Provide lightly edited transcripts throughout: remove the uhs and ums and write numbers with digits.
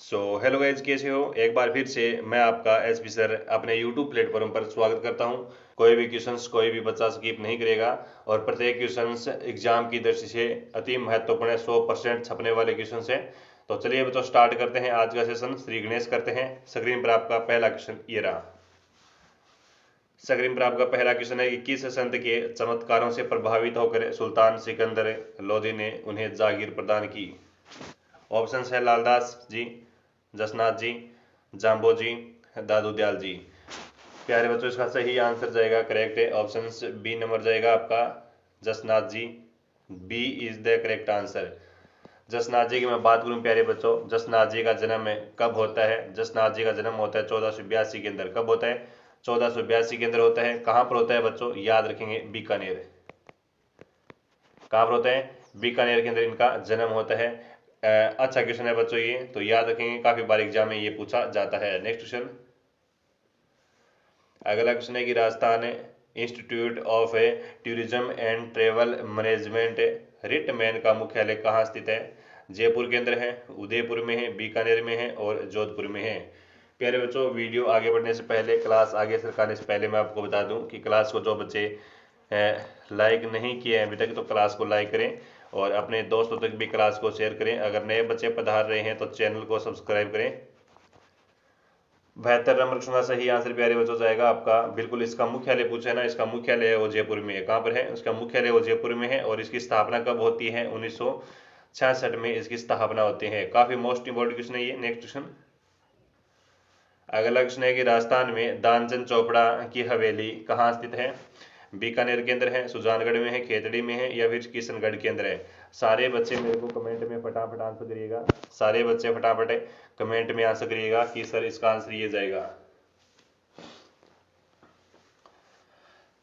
Hello guys, कैसे हो? एक बार फिर से मैं आपका एसपी सर अपने यूट्यूब प्लेटफॉर्म पर स्वागत करता हूं। कोई भी क्वेश्चंस कोई भी बच्चा स्किप नहीं करेगा और प्रत्येक क्वेश्चंस एग्जाम की दृष्टि से अति महत्वपूर्ण 100% छपने वाले क्वेश्चंस हैं। तो चलिए बच्चों, स्टार्ट करते हैं आज का सेशन। श्री गणेश करते हैं। स्क्रीन पर आपका पहला क्वेश्चन ये रहा। स्क्रीन पर आपका पहला क्वेश्चन है कि किस संत के चमत्कारों से प्रभावित होकर सुल्तान सिकंदर लोधी ने उन्हें जागीर प्रदान की? ऑप्शन है लालदास जी, जसनाथ जी, जाम्बो जी, दादू दयाल जी। प्यारे बच्चों, इसका सही आंसर जाएगा, करेक्ट है, ऑप्शन बी नंबर जाएगा आपका, Jasnath ji. B is the correct answer. Jasnath ji की मैं बात करूं प्यारे बच्चों, जसनाथ जी का जन्म कब होता है? जसनाथ जी का जन्म होता है 1482 के अंदर। कब होता है? 1482 के अंदर होता है। कहां पर होता है बच्चों? याद रखेंगे, बीकानेर। कहां पर होता है? बीकानेर के अंदर इनका जन्म होता है। अच्छा क्वेश्चन है बच्चों ये, तो याद रखेंगे, काफी बार एग्जाम में ये पूछा जाता है। नेक्स्ट क्वेश्चन, अगला क्वेश्चन है कि Rajasthan institute of tourism and travel management RITMAN का मुख्यालय कहाँ स्थित है? जयपुर के अंदर है, उदयपुर में है, बीकानेर में है और जोधपुर में है। प्यारे बच्चों, वीडियो आगे बढ़ने से पहले, क्लास आगे सरकाने से पहले मैं आपको बता दूं कि क्लास को जो बच्चे लाइक नहीं किए हैं अभी तक, तो क्लास को लाइक करें और अपने दोस्तों तक भी क्लास को शेयर करें। अगर नए बच्चे पधार रहे हैं तो चैनल को सब्सक्राइब करें। 72 नंबर क्वेश्चन का सही आंसर प्यारे बच्चों जाएगा आपका, बिल्कुल इसका मुख्यालय पूछा है ना, इसका मुख्यालय है वो जयपुर में है। कहाँ पर है? उसका मुख्यालय वो जयपुर में है। और इसकी स्थापना कब होती है? 1966 में इसकी स्थापना होती है। काफी मोस्ट इंपोर्टेंट क्वेश्चन है ये। नेक्स्ट क्वेश्चन, अगला क्वेश्चन है कि राजस्थान में दानचंद चोपड़ा की हवेली कहाँ स्थित है? बीकानेर के अंदर है, सुजानगढ़ में है, खेतड़ी में है या फिर किशनगढ़ के अंदर है? सारे बच्चे मेरे को कमेंट में फटाफट आंसर करिएगा। सारे बच्चे फटाफट कमेंट में आंसर करिएगा कि सर इसका आंसर ये जाएगा।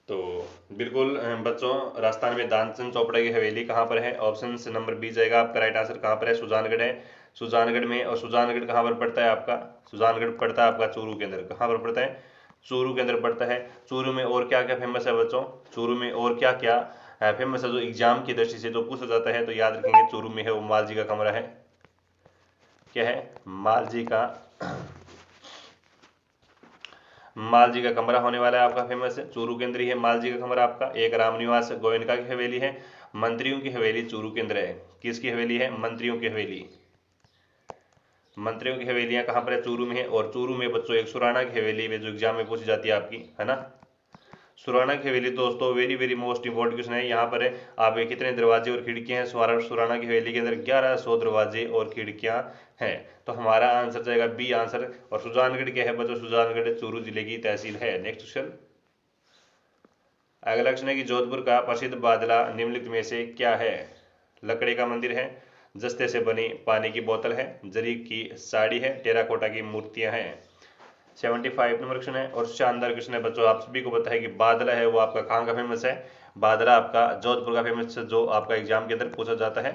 तो बिल्कुल बच्चों, राजस्थान में दानचंद चोपड़ा की हवेली कहाँ पर है? ऑप्शन नंबर बी जाएगा आपका राइट आंसर। कहाँ पर है? सुजानगढ़ है, सुजानगढ़ में। और सुजानगढ़ कहाँ पर पड़ता है आपका? सुजानगढ़ पड़ता है आपका चूरू के अंदर। कहाँ पर पड़ता है? चूरू के अंदर पड़ता है। चूरू में और क्या क्या फेमस है बच्चों? चूरू में और क्या क्या फेमस है जो एग्जाम की दृष्टि से जो पूछा जाता है? तो याद रखेंगे, चूरू में है वो माल जी का कमरा है। क्या है? माल जी का कमरा होने वाला है आपका फेमस है। चूरू के अंदर ही है माल जी का कमरा आपका। एक रामनिवास गोयनका की हवेली है। मंत्रियों की हवेली चूरू के अंदर है। किसकी हवेली है? मंत्रियों की हवेली। मंत्रियों की हवेलियां कहाँ पर है? चूरू में है। और चूरू में बच्चों एक सुराणा की हवेली है जो एग्जाम में पूछी जाती है आपकी, है ना। सुराणा की हवेली दोस्तों very very most important question है। यहाँ पर है आपके कितने दरवाजे और खिड़कियां हैं? सुराणा की हवेली के अंदर 1100 दरवाजे और खिड़कियां हैं। तो हमारा आंसर जाएगा बी आंसर। और सुजानगढ़ क्या है बच्चों? सुजानगढ़ चूरू जिले की तहसील है। नेक्स्ट क्वेश्चन, अगला क्वेश्चन है कि जोधपुर का प्रसिद्ध बादला निम्नलिखित में से क्या है? लकड़ी का मंदिर है, जस्ते से बनी पानी की बोतल है, जरी की साड़ी है, टेराकोटा की मूर्तियां हैं। 75 नंबर क्वेश्चन है और शानदार क्वेश्चन है बच्चों। आप सभी को पता है कि बादला है वो आपका कहाँ का फेमस है? बादला आपका जोधपुर का फेमस है, जो आपका एग्जाम के अंदर पूछा जाता है।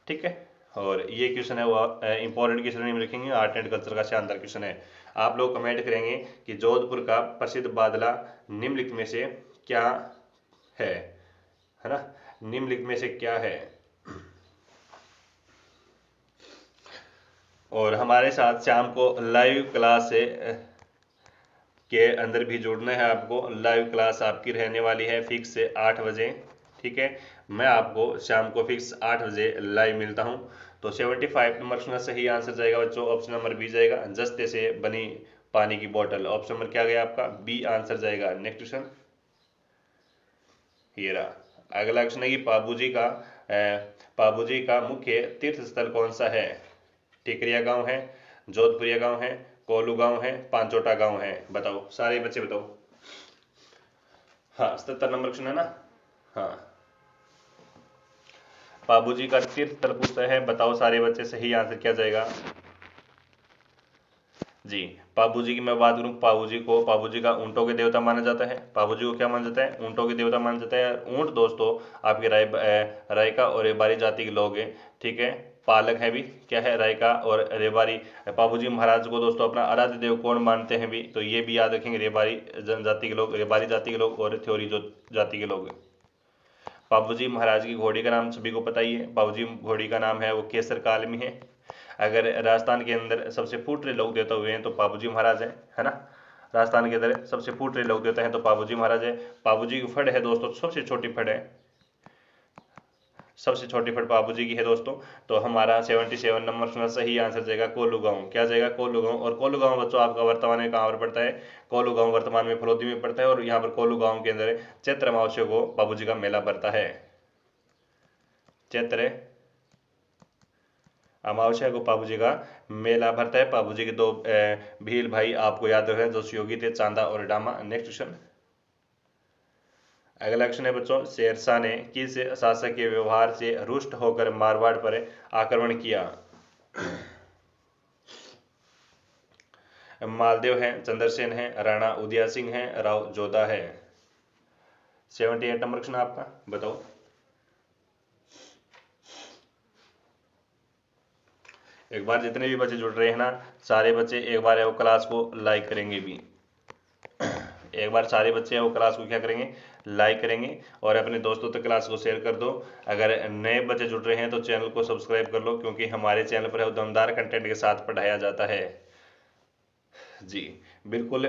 ठीक है, और ये क्वेश्चन है वो इंपॉर्टेंट क्वेश्चन में लिखेंगे, आर्ट एंड कल्चर का शानदार क्वेश्चन है। आप लोग कमेंट करेंगे कि जोधपुर का प्रसिद्ध बादला निम्नलिखित में से क्या है ना। निम्नलिखित में से क्या है? और हमारे साथ शाम को लाइव क्लास से के अंदर भी जुड़ना है आपको। लाइव क्लास आपकी रहने वाली है फिक्स से 8 बजे। ठीक है, मैं आपको शाम को फिक्स 8 बजे लाइव मिलता हूं। तो 75 नंबर का सही आंसर जाएगा बच्चों, ऑप्शन नंबर बी जाएगा, जस्ते से बनी पानी की बोतल। ऑप्शन नंबर क्या गया आपका? बी आंसर जाएगा। नेक्स्ट क्वेश्चन ये रहा। अगला क्वेश्चन है कि पाबूजी का मुख्य तीर्थ स्थल कौन सा है? टिकरिया गांव है, जोधपुरिया गांव है, कोलू गांव है, पांचोटा गांव है? बताओ सारे बच्चे बताओ। हाँ, 77 नंबर क्वेश्चन है ना। हाँ, पाबूजी का तीर्थ स्थल पूछता है, बताओ सारे बच्चे सही आंसर क्या जाएगा जी। पाबूजी की मैं बात करूं, पाबूजी का ऊंटों के देवता माना जाता है। पाबूजी को क्या माना जाता है? ऊंटों के देवता माना जाता है। ऊंट दोस्तों आपके रायका और रेबारी जाति के लोग हैं। ठीक है, पालक है भी, क्या है? रायका और रेबारी। पाबूजी महाराज को दोस्तों अपना आराध्य देव कौन मानते हैं भी? तो ये भी याद रखेंगे, रेबारी जनजाति के लोग, रेबारी जाति के लोग और थ्योरी जो जाति के लोग। बाबूजी महाराज की घोड़ी का नाम सभी को पता ही है। बाबूजी घोड़ी का नाम है वो केसर कालमी है। अगर राजस्थान के अंदर सबसे फूट रहे लोक देवता हुए हैं तो पाबूजी महाराज है ना। राजस्थान के अंदर सबसे फूट रहे लोक देवता हैं तो पाबूजी महाराज है। पाबूजी की फड़ है दोस्तों, सबसे छोटी फड़ है, सबसे छोटी फड़ बाबूजी की है दोस्तों। तो हमारा 77 नंबर सुना सही आंसर जाएगा कोल्लू गांव। क्या जाएगा? कोल्लू गांव। और कोल्लू गांव बच्चों आपका वर्तमान में कहाँ पर पड़ता है? कोल्लू गांव वर्तमान में फलोदी में पड़ता है। और यहाँ पर कोल्लू गांव के अंदर चैत्र अमावस्या को बाबूजी का मेला पड़ता है। चैत्र अमावस्या को बाबूजी का मेला भरता है। बाबूजी के दो भील भाई आपको याद रखें जो सहयोगी थे, चांदा और डामा। नेक्स्ट क्वेश्चन, अगला क्वेश्चन है बच्चों, शेरशाह ने किस शासक के व्यवहार से रुष्ट होकर मारवाड़ पर आक्रमण किया? मालदेव है, चंद्रसेन है, राणा उदय सिंह है, राव जोधा है। 78 नंबर क्वेश्चन आपका, बताओ। एक बार जितने भी बच्चे जुड़ रहे हैं ना, सारे बच्चे एक बार वो क्लास को लाइक करेंगे भी। एक बार सारे बच्चे वो क्लास को क्या करेंगे? लाइक करेंगे और अपने दोस्तों तक क्लास को शेयर कर दो। अगर नए बच्चे जुड़ रहे हैं तो चैनल को सब्सक्राइब कर लो, क्योंकि हमारे चैनल पर दमदार कंटेंट के साथ पढ़ाया जाता है जी। बिल्कुल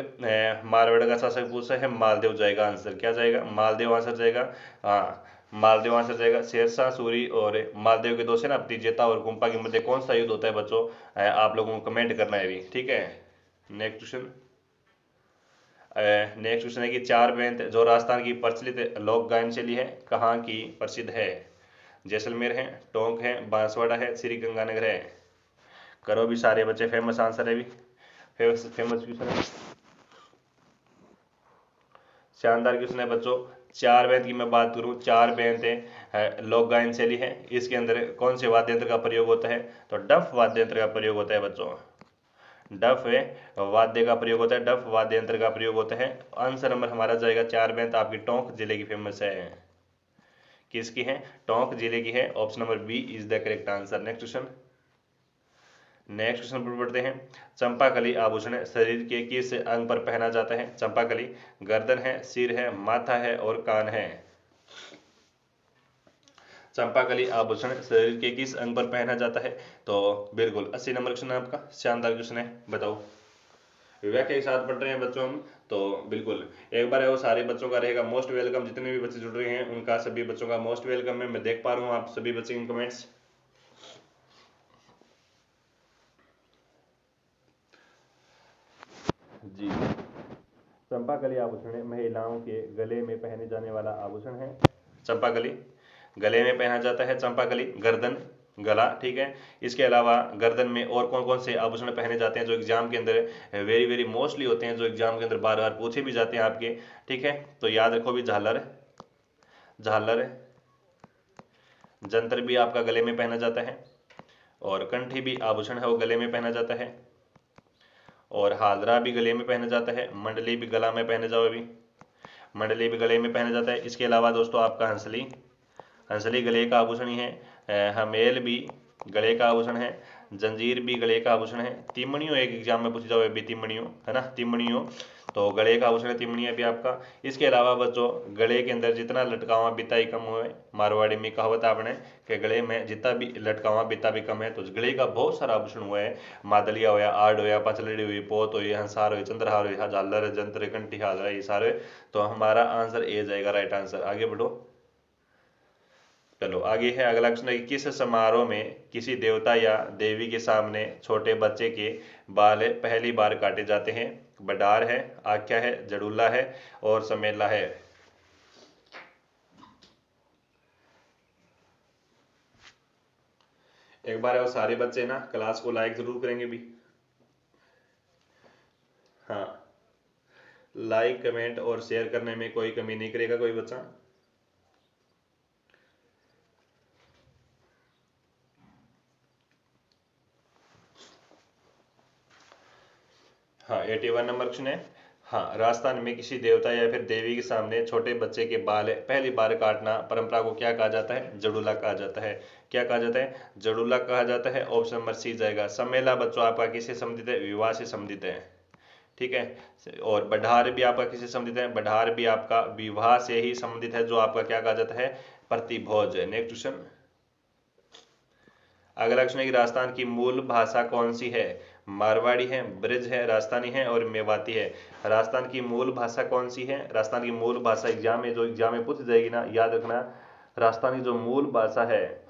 मारवाड़ का शासक पूछा है, मालदेव जाएगा आंसर। क्या जाएगा? मालदेव आंसर जाएगा। हाँ, मालदेव आंसर जाएगा। शेरशाह सूरी और मालदेव के दो सेनापति जेता और गुम्पा के मध्य कौन सा युद्ध होता है बच्चों? आप लोगों को कमेंट करना है भी, ठीक है। नेक्स्ट क्वेश्चन, नेक्स्ट क्वेश्चन है कि चार बेंत जो राजस्थान की प्रचलित लोक गायन शैली है कहाँ की प्रसिद्ध है? जैसलमेर है, टोंक है, बांसवाड़ा है, श्री गंगानगर है। करो भी सारे बच्चे, फेमस आंसर है भी, फेमस क्वेश्चन है, शानदार क्वेश्चन है बच्चों। चार बेंत की मैं बात करूं, चार बेंत है लोक गायन शैली है। इसके अंदर कौन से वाद्य यंत्र का प्रयोग होता है? तो डफ वाद्य यंत्र का प्रयोग होता है बच्चों। डफ वाद्य का प्रयोग होता है, डफ वाद्य यंत्र का प्रयोग होता है। आंसर नंबर हमारा जाएगा चार बेंत आपकी टोंक जिले की फेमस है। किसकी है? टोंक जिले की है। Option number B is the correct answer. Next question, next question पर बढ़ते हैं। चंपाकली आभूषण शरीर के किस अंग पर पहना जाता है? चंपाकली गर्दन है, सिर है, माथा है और कान है। चंपाकली आभूषण शरीर के किस अंग पर पहना जाता है? तो बिल्कुल 80 नंबर क्वेश्चन है आपका, शानदार क्वेश्चन है, बताओ। व्याख्या के साथ पढ़ रहे हैं बच्चों हम, तो बिल्कुल एक बार है वो सारे बच्चों का रहेगा मोस्ट वेलकम। जितने भी बच्चे जुड़ रहे हैं उनका सभी बच्चों का मोस्ट वेलकम है। मैं देख पा रहा हूँ आप सभी बच्चे इन कमेंट्स। जी, चंपाकली आभूषण महिलाओं के गले में पहने जाने वाला आभूषण है। चंपाकली गले में पहना जाता है। चंपाकली गर्दन, गला, ठीक है। इसके अलावा गर्दन में और कौन कौन से आभूषण पहने जाते हैं जो एग्जाम के अंदर वेरी वेरी मोस्टली होते हैं, जो एग्जाम के अंदर बार बार पूछे भी जाते हैं आपके, ठीक है। तो याद रखो भी, झालर, झालर जंतर भी आपका गले में पहना जाता है, और कंठी भी आभूषण है वो गले में पहना जाता है, और हालरा भी गले में पहना जाता है, मंडली भी गला में पहने जाओ अभी, मंडली भी गले में पहना जाता है। इसके अलावा दोस्तों आपका हंसली, हंसली गले का आभूषण ही है। हमेल भी गले का आभूषण है। जंजीर भी गले का आभूषण है। तिमणियों एक एग्जाम में पूछी जाओ भी, तिमणियों है ना, तिमणियों तो गले का आभूषण है, तिमणियाँ भी आपका। इसके अलावा बच्चों गले के अंदर जितना लटकावा बिता ही कम हुए, मारवाड़ी में कहावत आपने कि गले में जितना भी लटकावा बिता भी कम है। तो गले का बहुत सारा आभूषण हुआ है, मादलिया होया, आड़ होया, पचलड़ी हुई, पोत हुई, हंसार हुई, चंद्रहार हुई, झालर, जंत्र, कंठी, हालरा, ये सारे। तो हमारा आंसर ए जाएगा, राइट आंसर। आगे बढ़ो, चलो आगे है अगला क्वेश्चन है कि किस समारोह में किसी देवता या देवी के सामने छोटे बच्चे के बाल पहली बार काटे जाते हैं? बडार है, आख्या है, जड़ूला है और समेला है। एक बार वो सारे बच्चे ना क्लास को लाइक जरूर करेंगे भी। हाँ, लाइक कमेंट और शेयर करने में कोई कमी नहीं करेगा कोई बच्चा। हाँ, 81 नंबर क्वेश्चन है। हाँ, राजस्थान में किसी देवता या फिर देवी के सामने छोटे बच्चे के बाल पहली बार काटना परंपरा को क्या कहा जाता है? जड़ूला कहा जाता है। क्या कहा जाता है? जड़ूला कहा जाता है। ऑप्शन नंबर सी जाएगा। समेला बच्चों आपका किससे संबंधित है? विवाह से संबंधित है, ठीक है। और बढार भी आपका किससे संबंधित है? बढार भी आपका विवाह से ही संबंधित है, जो आपका क्या कहा जाता है? प्रतिभोज। नेक्स्ट क्वेश्चन, अगला क्वेश्चन है कि राजस्थान की मूल भाषा कौन सी है? मारवाड़ी है, ब्रिज है, राजस्थानी है और मेवाती है। राजस्थान की मूल भाषा कौन सी है? राजस्थान की मूल भाषा एग्जाम में पूछ जाएगी ना, याद रखना। राजस्थान की जो मूल भाषा है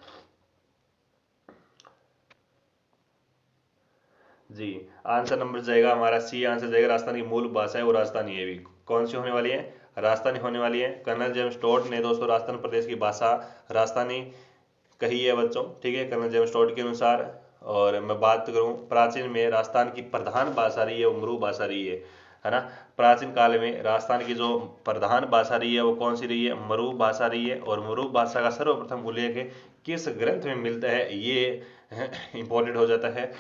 जी, आंसर नंबर जाएगा हमारा सी आंसर जाएगा। राजस्थान की मूल भाषा है वो राजस्थानी है। भी कौन सी होने वाली है? राजस्थानी होने वाली है। कर्नल जेम्स टोड ने दोस्तों राजस्थान प्रदेश की भाषा राजस्थानी कही है बच्चों, ठीक है, कर्नल जेम्स टोड के अनुसार। और मैं बात करूं प्राचीन में राजस्थान की प्रधान भाषा रही है वो मरू भाषा रही है ना। प्राचीन काल में राजस्थान की जो प्रधान भाषा रही है वो कौन सी रही है? मरू भाषा रही है। और मरू भाषा का सर्वप्रथम उल्लेख किस ग्रंथ में मिलता है ये इंपॉर्टेंट हो जाता है।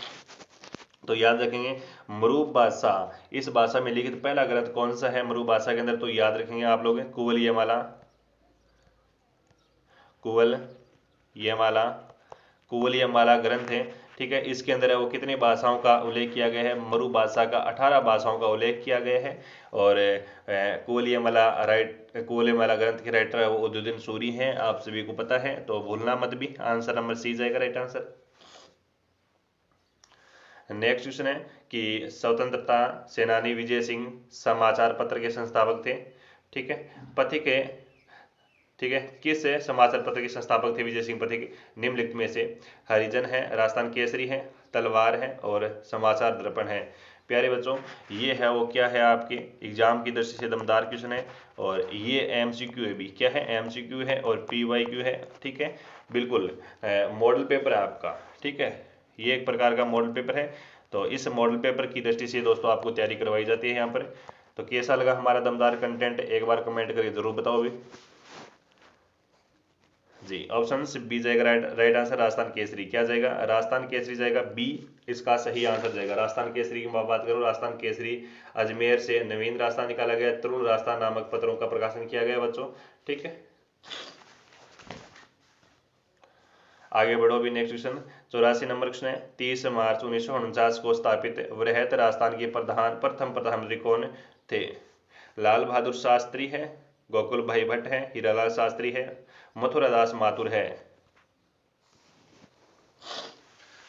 तो याद रखेंगे मरू भाषा, इस भाषा में लिखित पहला ग्रंथ कौन सा है मरू भाषा के अंदर? तो याद रखेंगे आप लोग कुवल येमाला, कुवल येमाला, कुवल येमाला ग्रंथ है, ठीक है। इसके अंदर है वो कितनी भाषाओं का उल्लेख किया गया है? मरू भाषा का 18 भाषाओं का उल्लेख किया गया है। और कुवल येमाला ग्रंथ के राइटर है वो उद्दीन सूरी हैं, आप सभी को पता है, तो भूलना मत भी। आंसर नंबर सी जाएगा राइट आंसर। नेक्स्ट क्वेश्चन है कि स्वतंत्रता सेनानी विजय सिंह समाचार पत्र के संस्थापक थे, ठीक है। पथिक है, ठीक है, किस समाचार पत्र के संस्थापक थे विजय सिंह पथिक? निम्नलिखित में से? हरिजन है, राजस्थान केसरी है, तलवार है और समाचार दर्पण है। प्यारे बच्चों ये है वो क्या है आपके एग्जाम की दृष्टि से दमदार क्वेश्चन है। और ये एमसीक्यू है, भी क्या है? एमसीक्यू है और पीवाईक्यू है, ठीक है, बिल्कुल मॉडल पेपर है आपका, ठीक है। ये एक प्रकार का मॉडल पेपर है। तो इस मॉडल पेपर की दृष्टि से दोस्तों आपको तैयारी करवाई जाती है यहाँ पर। तो कैसा लगा हमारा दमदार कंटेंट एक बार कमेंट करके जरूर बताओ भी जी। ऑप्शन बी जाएगा राइट आंसर। राजस्थान केसरी क्या जाएगा? राजस्थान केसरी जाएगा बी, इसका सही आंसर जाएगा। राजस्थान केसरी की बात करूं, राजस्थान केसरी अजमेर से नवीन राजस्थान निकाला गया, तरुण राजस्थान नामक पत्रों का प्रकाशन किया गया बच्चों, ठीक है। आगे बढ़ो भी। नेक्स्ट क्वेश्चन 84 नंबर क्वेश्चन है 30 मार्च 1949 को स्थापित वृहत राजस्थान के प्रथम प्रधानमंत्री कौन थे? लाल बहादुर शास्त्री है, गोकुल भाई भट्ट है, हीरालाल शास्त्री है, मथुरा दास माथुर है।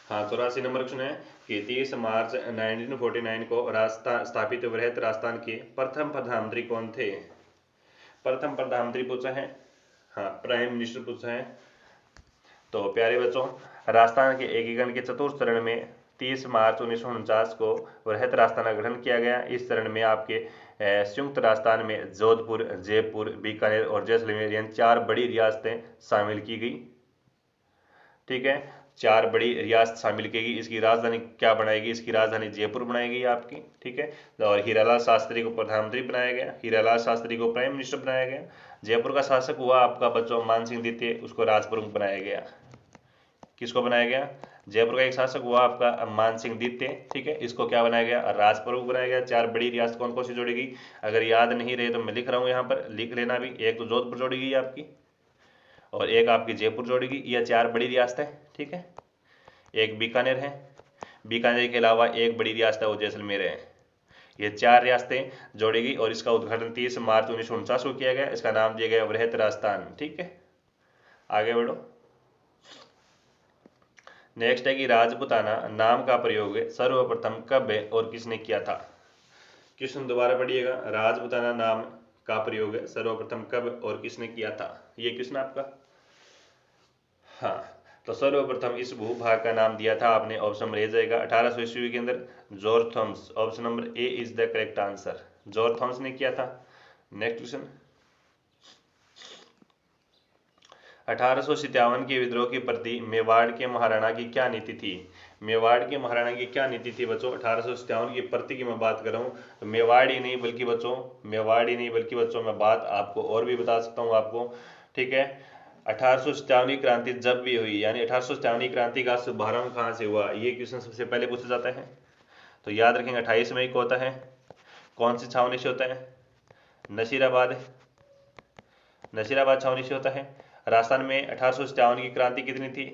हाँ 84 नंबर क्वेश्चन है कि 30 मार्च 1949 को राजस्थान स्थापित वृहत राजस्थान के प्रथम प्रधानमंत्री कौन थे? प्रथम प्रधानमंत्री पूछा है, हाँ प्राइम मिनिस्टर पूछा है। तो प्यारे बच्चों राजस्थान के एकीकरण के चतुर्थ चरण में 30 मार्च 1949 को वृहत राजस्थान का गठन किया गया। इस चरण में आपके संयुक्त राजस्थान में जोधपुर, जयपुर, बीकानेर और जैसलमेर यानी 4 बड़ी रियासतें शामिल की गई, ठीक है। 4 बड़ी रियासत शामिल की गई। इसकी राजधानी क्या बनाएगी? इसकी राजधानी जयपुर बनाएगी आपकी, ठीक है। और हीरालाल शास्त्री को प्रधानमंत्री बनाया गया, हीरालाल शास्त्री को प्राइम मिनिस्टर बनाया गया। जयपुर का शासक हुआ आपका बच्चों मान सिंह द्वितीय, उसको राजप्रमुख बनाया गया। किसको बनाया गया? जयपुर का एक शासक हुआ आपका मान सिंह द्वितीय, ठीक है, इसको क्या बनाया गया? राजप्रमुख बनाया गया। 4 बड़ी रियासत कौन कौन सी जोड़ेगी? अगर याद नहीं रहे तो मैं लिख रहा हूँ यहाँ पर, लिख लेना भी। एक तो जोधपुर जोड़ेगी आपकी, और एक आपकी जयपुर जोड़ेगी, यह 4 बड़ी रियासत है, ठीक है। एक बीकानेर है, बीकानेर के अलावा एक बड़ी रियासत है वो जैसलमेर है। ये 4 रियासतें जोड़ेगी और इसका उद्घाटन 30 मार्च 1949 को किया गया। इसका नाम दिया गया वृहत राजस्थान, ठीक है। आगे बढ़ो। नेक्स्ट है कि राजपुताना नाम का प्रयोग सर्वप्रथम कब और किसने किया था? क्वेश्चन दोबारा पढ़िएगा। राजपुताना नाम का प्रयोग सर्वप्रथम कब और किसने किया था? ये क्वेश्चन आपका। हाँ तो सर्वप्रथम इस भूभाग का नाम दिया था आपने, ऑप्शन नंबर ए जाएगा 1800 ईस्वी के अंदर George Thomas. Option number A is the correct answer, George Thomas ने किया था। नेक्स्ट क्वेश्चन 1857 के विद्रोह के प्रति मेवाड़ के महाराणा की क्या नीति थी? मेवाड़ के महाराणा की क्या नीति थी बच्चों? 1857 की प्रति की मैं बात कर रहा हूँ, तो मेवाड़ ही नहीं बल्कि बच्चों मैं बात आपको और भी बता सकता हूँ आपको, ठीक है। 1857 की क्रांति जब भी हुई, यानी 1857 की क्रांति का शुभारंभ कहाँ से हुआ, ये क्वेश्चन सबसे पहले पूछा जाता है। तो याद रखेंगे 28 मई को होता है। कौन सी छावनी से होता है? नसीराबाद छावनी से होता है। राजस्थान में 1857 की क्रांति कितनी थी?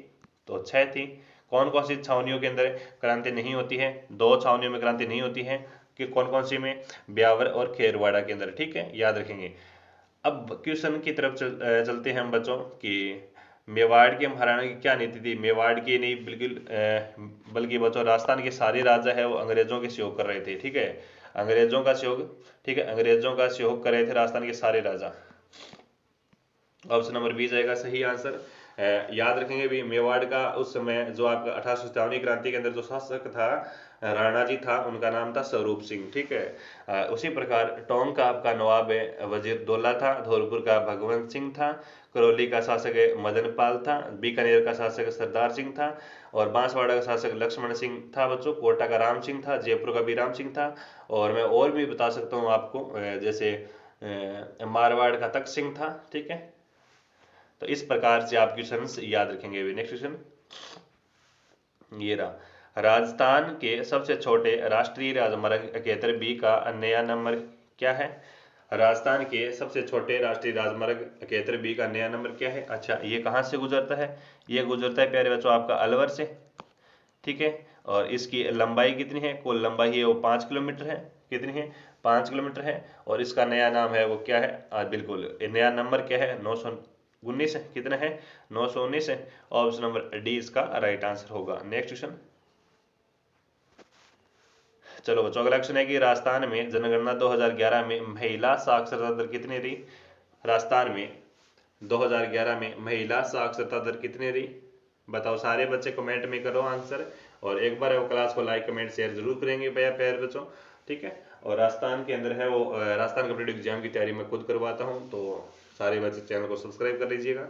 तो 6 थी। कौन कौन सी छावनियों के अंदर क्रांति नहीं होती है? 2 छावनियों में क्रांति नहीं होती है, कि कौन कौन सी में? ब्यावर और खेरवाड़ा के अंदर, ठीक है, याद रखेंगे। अब क्वेश्चन की तरफ चलते हैं हम बच्चों कि मेवाड़ के महाराणा की क्या नीति थी? मेवाड़ की नहीं, बिल्कुल बल्कि बच्चों राजस्थान के सारे राजा है वो अंग्रेजों के सहयोग कर रहे थे, ठीक है, अंग्रेजों का सहयोग, ठीक है, अंग्रेजों का सहयोग कर रहे थे राजस्थान के सारे राजा। ऑप्शन नंबर बी जाएगा सही आंसर। याद रखेंगे भी, मेवाड़ का उस समय जो आपका 1857 क्रांति के अंदर जो शासक था राणा जी था, उनका नाम था स्वरूप सिंह, ठीक है। उसी प्रकार टोंक का आपका नवाब वजीर दौला था, धौलपुर का भगवंत सिंह था, करौली का शासक मदन पाल था, बीकानेर का शासक सरदार सिंह था, और बांसवाड़ा का शासक लक्ष्मण सिंह था बच्चों, कोटा का राम सिंह था, जयपुर का भी राम सिंह था, और मैं और भी बता सकता हूँ आपको, जैसे मारवाड़ का तख्त सिंह था, ठीक है। तो इस प्रकार से आप क्वेश्चन याद रखेंगे। नेक्स्ट क्वेश्चन ये रहा, राजस्थान के सबसे छोटे राष्ट्रीय राजमार्ग 71 बी का नया नंबर क्या है? राजस्थान के सबसे छोटे राष्ट्रीय राजमार्ग 71 बी का नया नंबर क्या है? अच्छा, ये कहाँ से गुजरता है? ये गुजरता है प्यारे बच्चों आपका अलवर से, ठीक है। और इसकी लंबाई कितनी है? कुल लंबाई है वो 5 किलोमीटर है। कितनी है? 5 किलोमीटर है। और इसका नया नाम है वो क्या है? बिल्कुल नया नंबर क्या है? 919 है। कितना है? 919 है। ऑप्शन नंबर डी इसका राइट आंसर होगा। नेक्स्ट क्वेश्चन, चलो बच्चों अगला क्वेश्चन है कि राजस्थान में जनगणना 2011 में महिला साक्षरता दर कितनी रही? राजस्थान में 2011 में महिला साक्षरता दर कितनी रही? बताओ, सारे बच्चे कमेंट में करो आंसर, और एक बार वो क्लास को लाइक कमेंट शेयर जरूर करेंगे भैया प्यारे बच्चों, ठीक है। और राजस्थान के अंदर है वो राजस्थान कॉम्पिटेटिव एग्जाम की तैयारी मैं खुद करवाता हूँ, तो सारे बच्चे चैनल को सब्सक्राइब कर लीजिएगा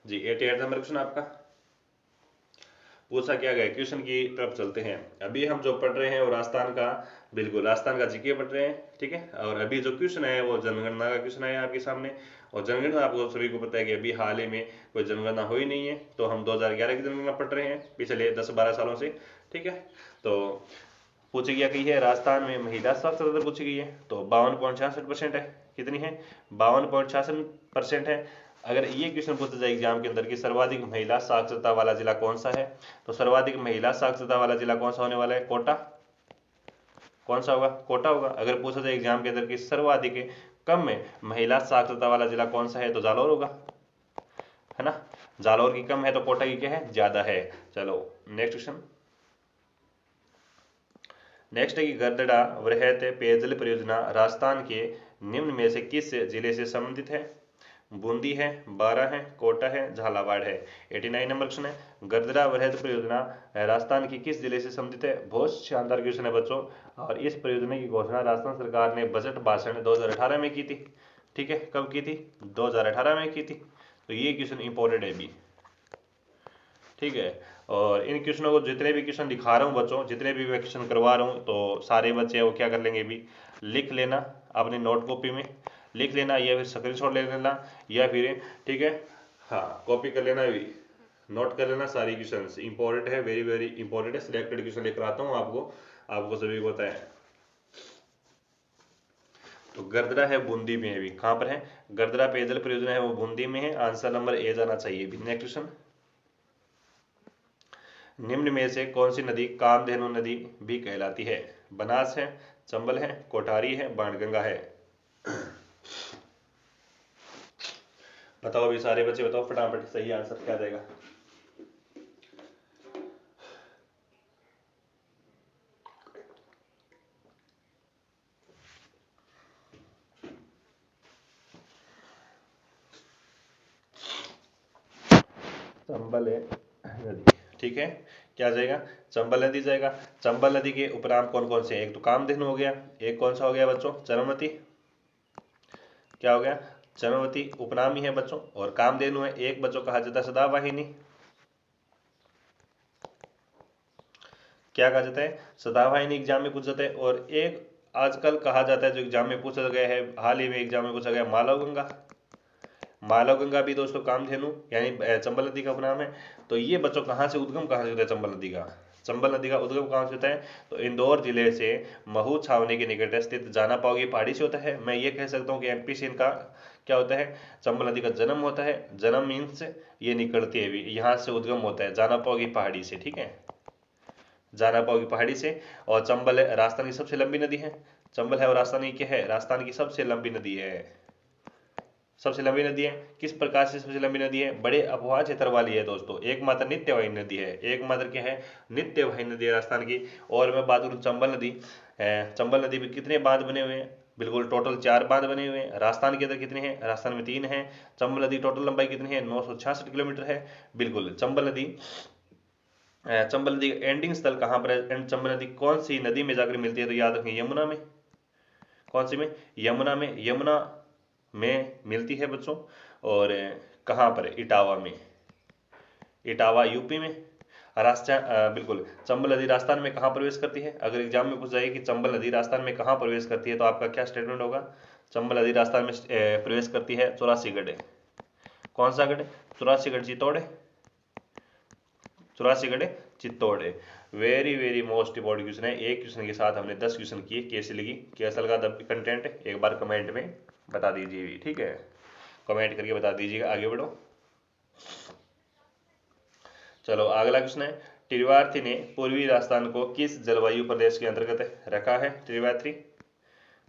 जी। 88 नंबर क्वेश्चन आपका पूछा क्या गया, क्वेश्चन की तरफ चलते हैं। अभी हम जो पढ़ रहे हैं वो राजस्थान का, बिल्कुल राजस्थान का जीके पढ़ रहे हैं, ठीक है। और अभी जो क्वेश्चन है वो जनगणना का क्वेश्चन है आपके सामने। और जनगणना आपको सभी को पता है कि अभी हाल ही में कोई जनगणना हुई नहीं है, तो हम 2011 की जनगणना पढ़ रहे हैं पिछले 10-12 सालों से, ठीक है। तो पूछी गया गई है राजस्थान में महिला साक्षरता दर पूछी गई है, तो 52.66% है। कितनी है? 52.66% है। अगर ये क्वेश्चन पूछा जाए एग्जाम के अंदर कि सर्वाधिक महिला साक्षरता वाला जिला कौन सा है, तो सर्वाधिक महिला साक्षरता वाला जिला कौन सा होने वाला है? कोटा। कौन सा होगा? कोटा होगा। अगर पूछा जाए एग्जाम के अंदर कि सर्वाधिक कम में महिला साक्षरता वाला जिला कौन सा है, तो जालौर होगा, है ना। जालौर की कम है तो कोटा की क्या है? ज्यादा है। चलो नेक्स्ट क्वेश्चन, नेक्स्ट है कि गरदड़ा वृहत पेयजल परियोजना राजस्थान के निम्न में से किस जिले से संबंधित है? बूंदी है, बारा है, कोटा है, झालावाड़ है। 89 नंबर क्वेश्चन है, गरदड़ा वृहत परियोजना राजस्थान की किस जिले से संबंधित है? बहुत शानदार क्वेश्चन है बच्चों। और इस परियोजना की घोषणा राजस्थान सरकार ने बजट भाषण 2018 में की थी, ठीक है। कब की थी? 2018 में की थी। तो ये क्वेश्चन इंपॉर्टेंट है भी, ठीक है। और इन क्वेश्चनों को जितने भी क्वेश्चन दिखा रहा हूँ बच्चों, जितने भी मैं क्वेश्चन करवा रहा हूँ, तो सारे बच्चे वो क्या कर लेंगे भी, लिख लेना अपनी नोट कॉपी में, लिख लेना या फिर स्क्रीनशॉट ले लेना, या फिर ठीक है हाँ कॉपी कर लेना भी, नोट कर लेना। सारी क्वेश्चन इंपॉर्टेंट है, वेरी वेरी इंपॉर्टेंट है। सिलेक्टेड क्वेश्चन लेकर आता हूँ आपको सभी को पता है। तो गरदरा है बूंदी में है भी, कहाँ पर है? गरदरा पेयजल परियोजना है वो बूंदी में है। आंसर नंबर ए जाना चाहिए भी। नेक्स्ट क्वेश्चन, निम्न में से कौन सी नदी कामधेनु नदी भी कहलाती है? बनास है, चंबल है, कोठारी है, बाणगंगा है। बताओ अभी सारे बच्चे बताओ फटाफट, सही आंसर क्या जाएगा? चंबल है नदी, ठीक है। क्या जाएगा? चंबल नदी जाएगा। चंबल नदी के उपनाम कौन कौन से हैं? एक तो कामधेनु हो गया, एक कौन सा हो गया बच्चों? चरमती। क्या हो गया? चरमती उपनाम ही है बच्चों। और कामधेनु है एक बच्चों, कहा जाता है सदावाहिनी। क्या कहा जाता है? सदावाहिनी एग्जाम में पूछा जाता है। और एक आजकल कहा जाता है जो एग्जाम में पूछा गया है, हाल ही में एग्जाम में पूछा गया, मालवगंगा। मालवगंगा भी दोस्तों कामधेनु यानी चंबल नदी का उपनाम है। तो ये बच्चों कहाँ से उद्गम कहाँ से होता है चंबल नदी का? चंबल नदी का उद्गम कहाँ से होता है? तो इंदौर जिले से महू छावनी के निकट स्थित जाना पाओ की पहाड़ी से होता है। मैं ये कह सकता हूँ कि एमपी से इनका क्या होता है? चंबल नदी का जन्म होता है। जन्म मीन्स ये निकलती है भी, यहाँ से उद्गम होता है जाना पाओ की पहाड़ी से, ठीक है, जाना पाओ की पहाड़ी से। और चंबल राजस्थान की सबसे लंबी नदी है। चंबल है और राजस्थान की क्या है? राजस्थान की सबसे लंबी नदी है, सबसे लंबी नदी है। किस प्रकार से सबसे लंबी नदी है? बड़े अपवाह क्षेत्र वाली है दोस्तों, एकमात्र नित्यवाही नदी है, एकमात्र क्या है? नित्यवाही नदी है राजस्थान की। और मैं बात करूँ चंबल नदी, चंबल नदी में कितने बांध बने हुए हैं? बिल्कुल टोटल 4 बांध बने हुए हैं। राजस्थान के अंदर कितने हैं? राजस्थान में 3 हैं। चंबल नदी टोटल लंबाई कितनी है? 966 किलोमीटर है। बिल्कुल चंबल नदी, चंबल नदी का एंडिंग स्थल कहाँ पर है? एंड चंबल नदी कौन सी नदी में जाकर मिलती है? तो याद रखें यमुना में। कौन सी में? यमुना में, यमुना में मिलती है बच्चों। और कहाँ पर? इटावा में, इटावा यूपी में। राजस्थान बिल्कुल चंबल नदी राजस्थान में कहाँ प्रवेश करती है? अगर एग्जाम में पूछ जाए कि चंबल नदी राजस्थान में कहाँ प्रवेश करती है, तो आपका क्या स्टेटमेंट होगा? चंबल नदी राजस्थान में प्रवेश करती है 84 गढ़। कौन सा गढ़? 84 गढ़ चित्तौड़, 84 गढ़ Chittor. Very very most important question है। एक क्वेश्चन के साथ हमने 10 क्वेश्चन किए। कैसे लगी, कैसा लगा कंटेंट, एक बार कमेंट में बता दीजिए। ठीक है, कमेंट करके बता दीजिएगा। आगे बढ़ो। चलो अगला क्वेश्चन है, त्रिवार्थी ने पूर्वी राजस्थान को किस जलवायु प्रदेश के अंतर्गत रखा है? त्रिवार्थी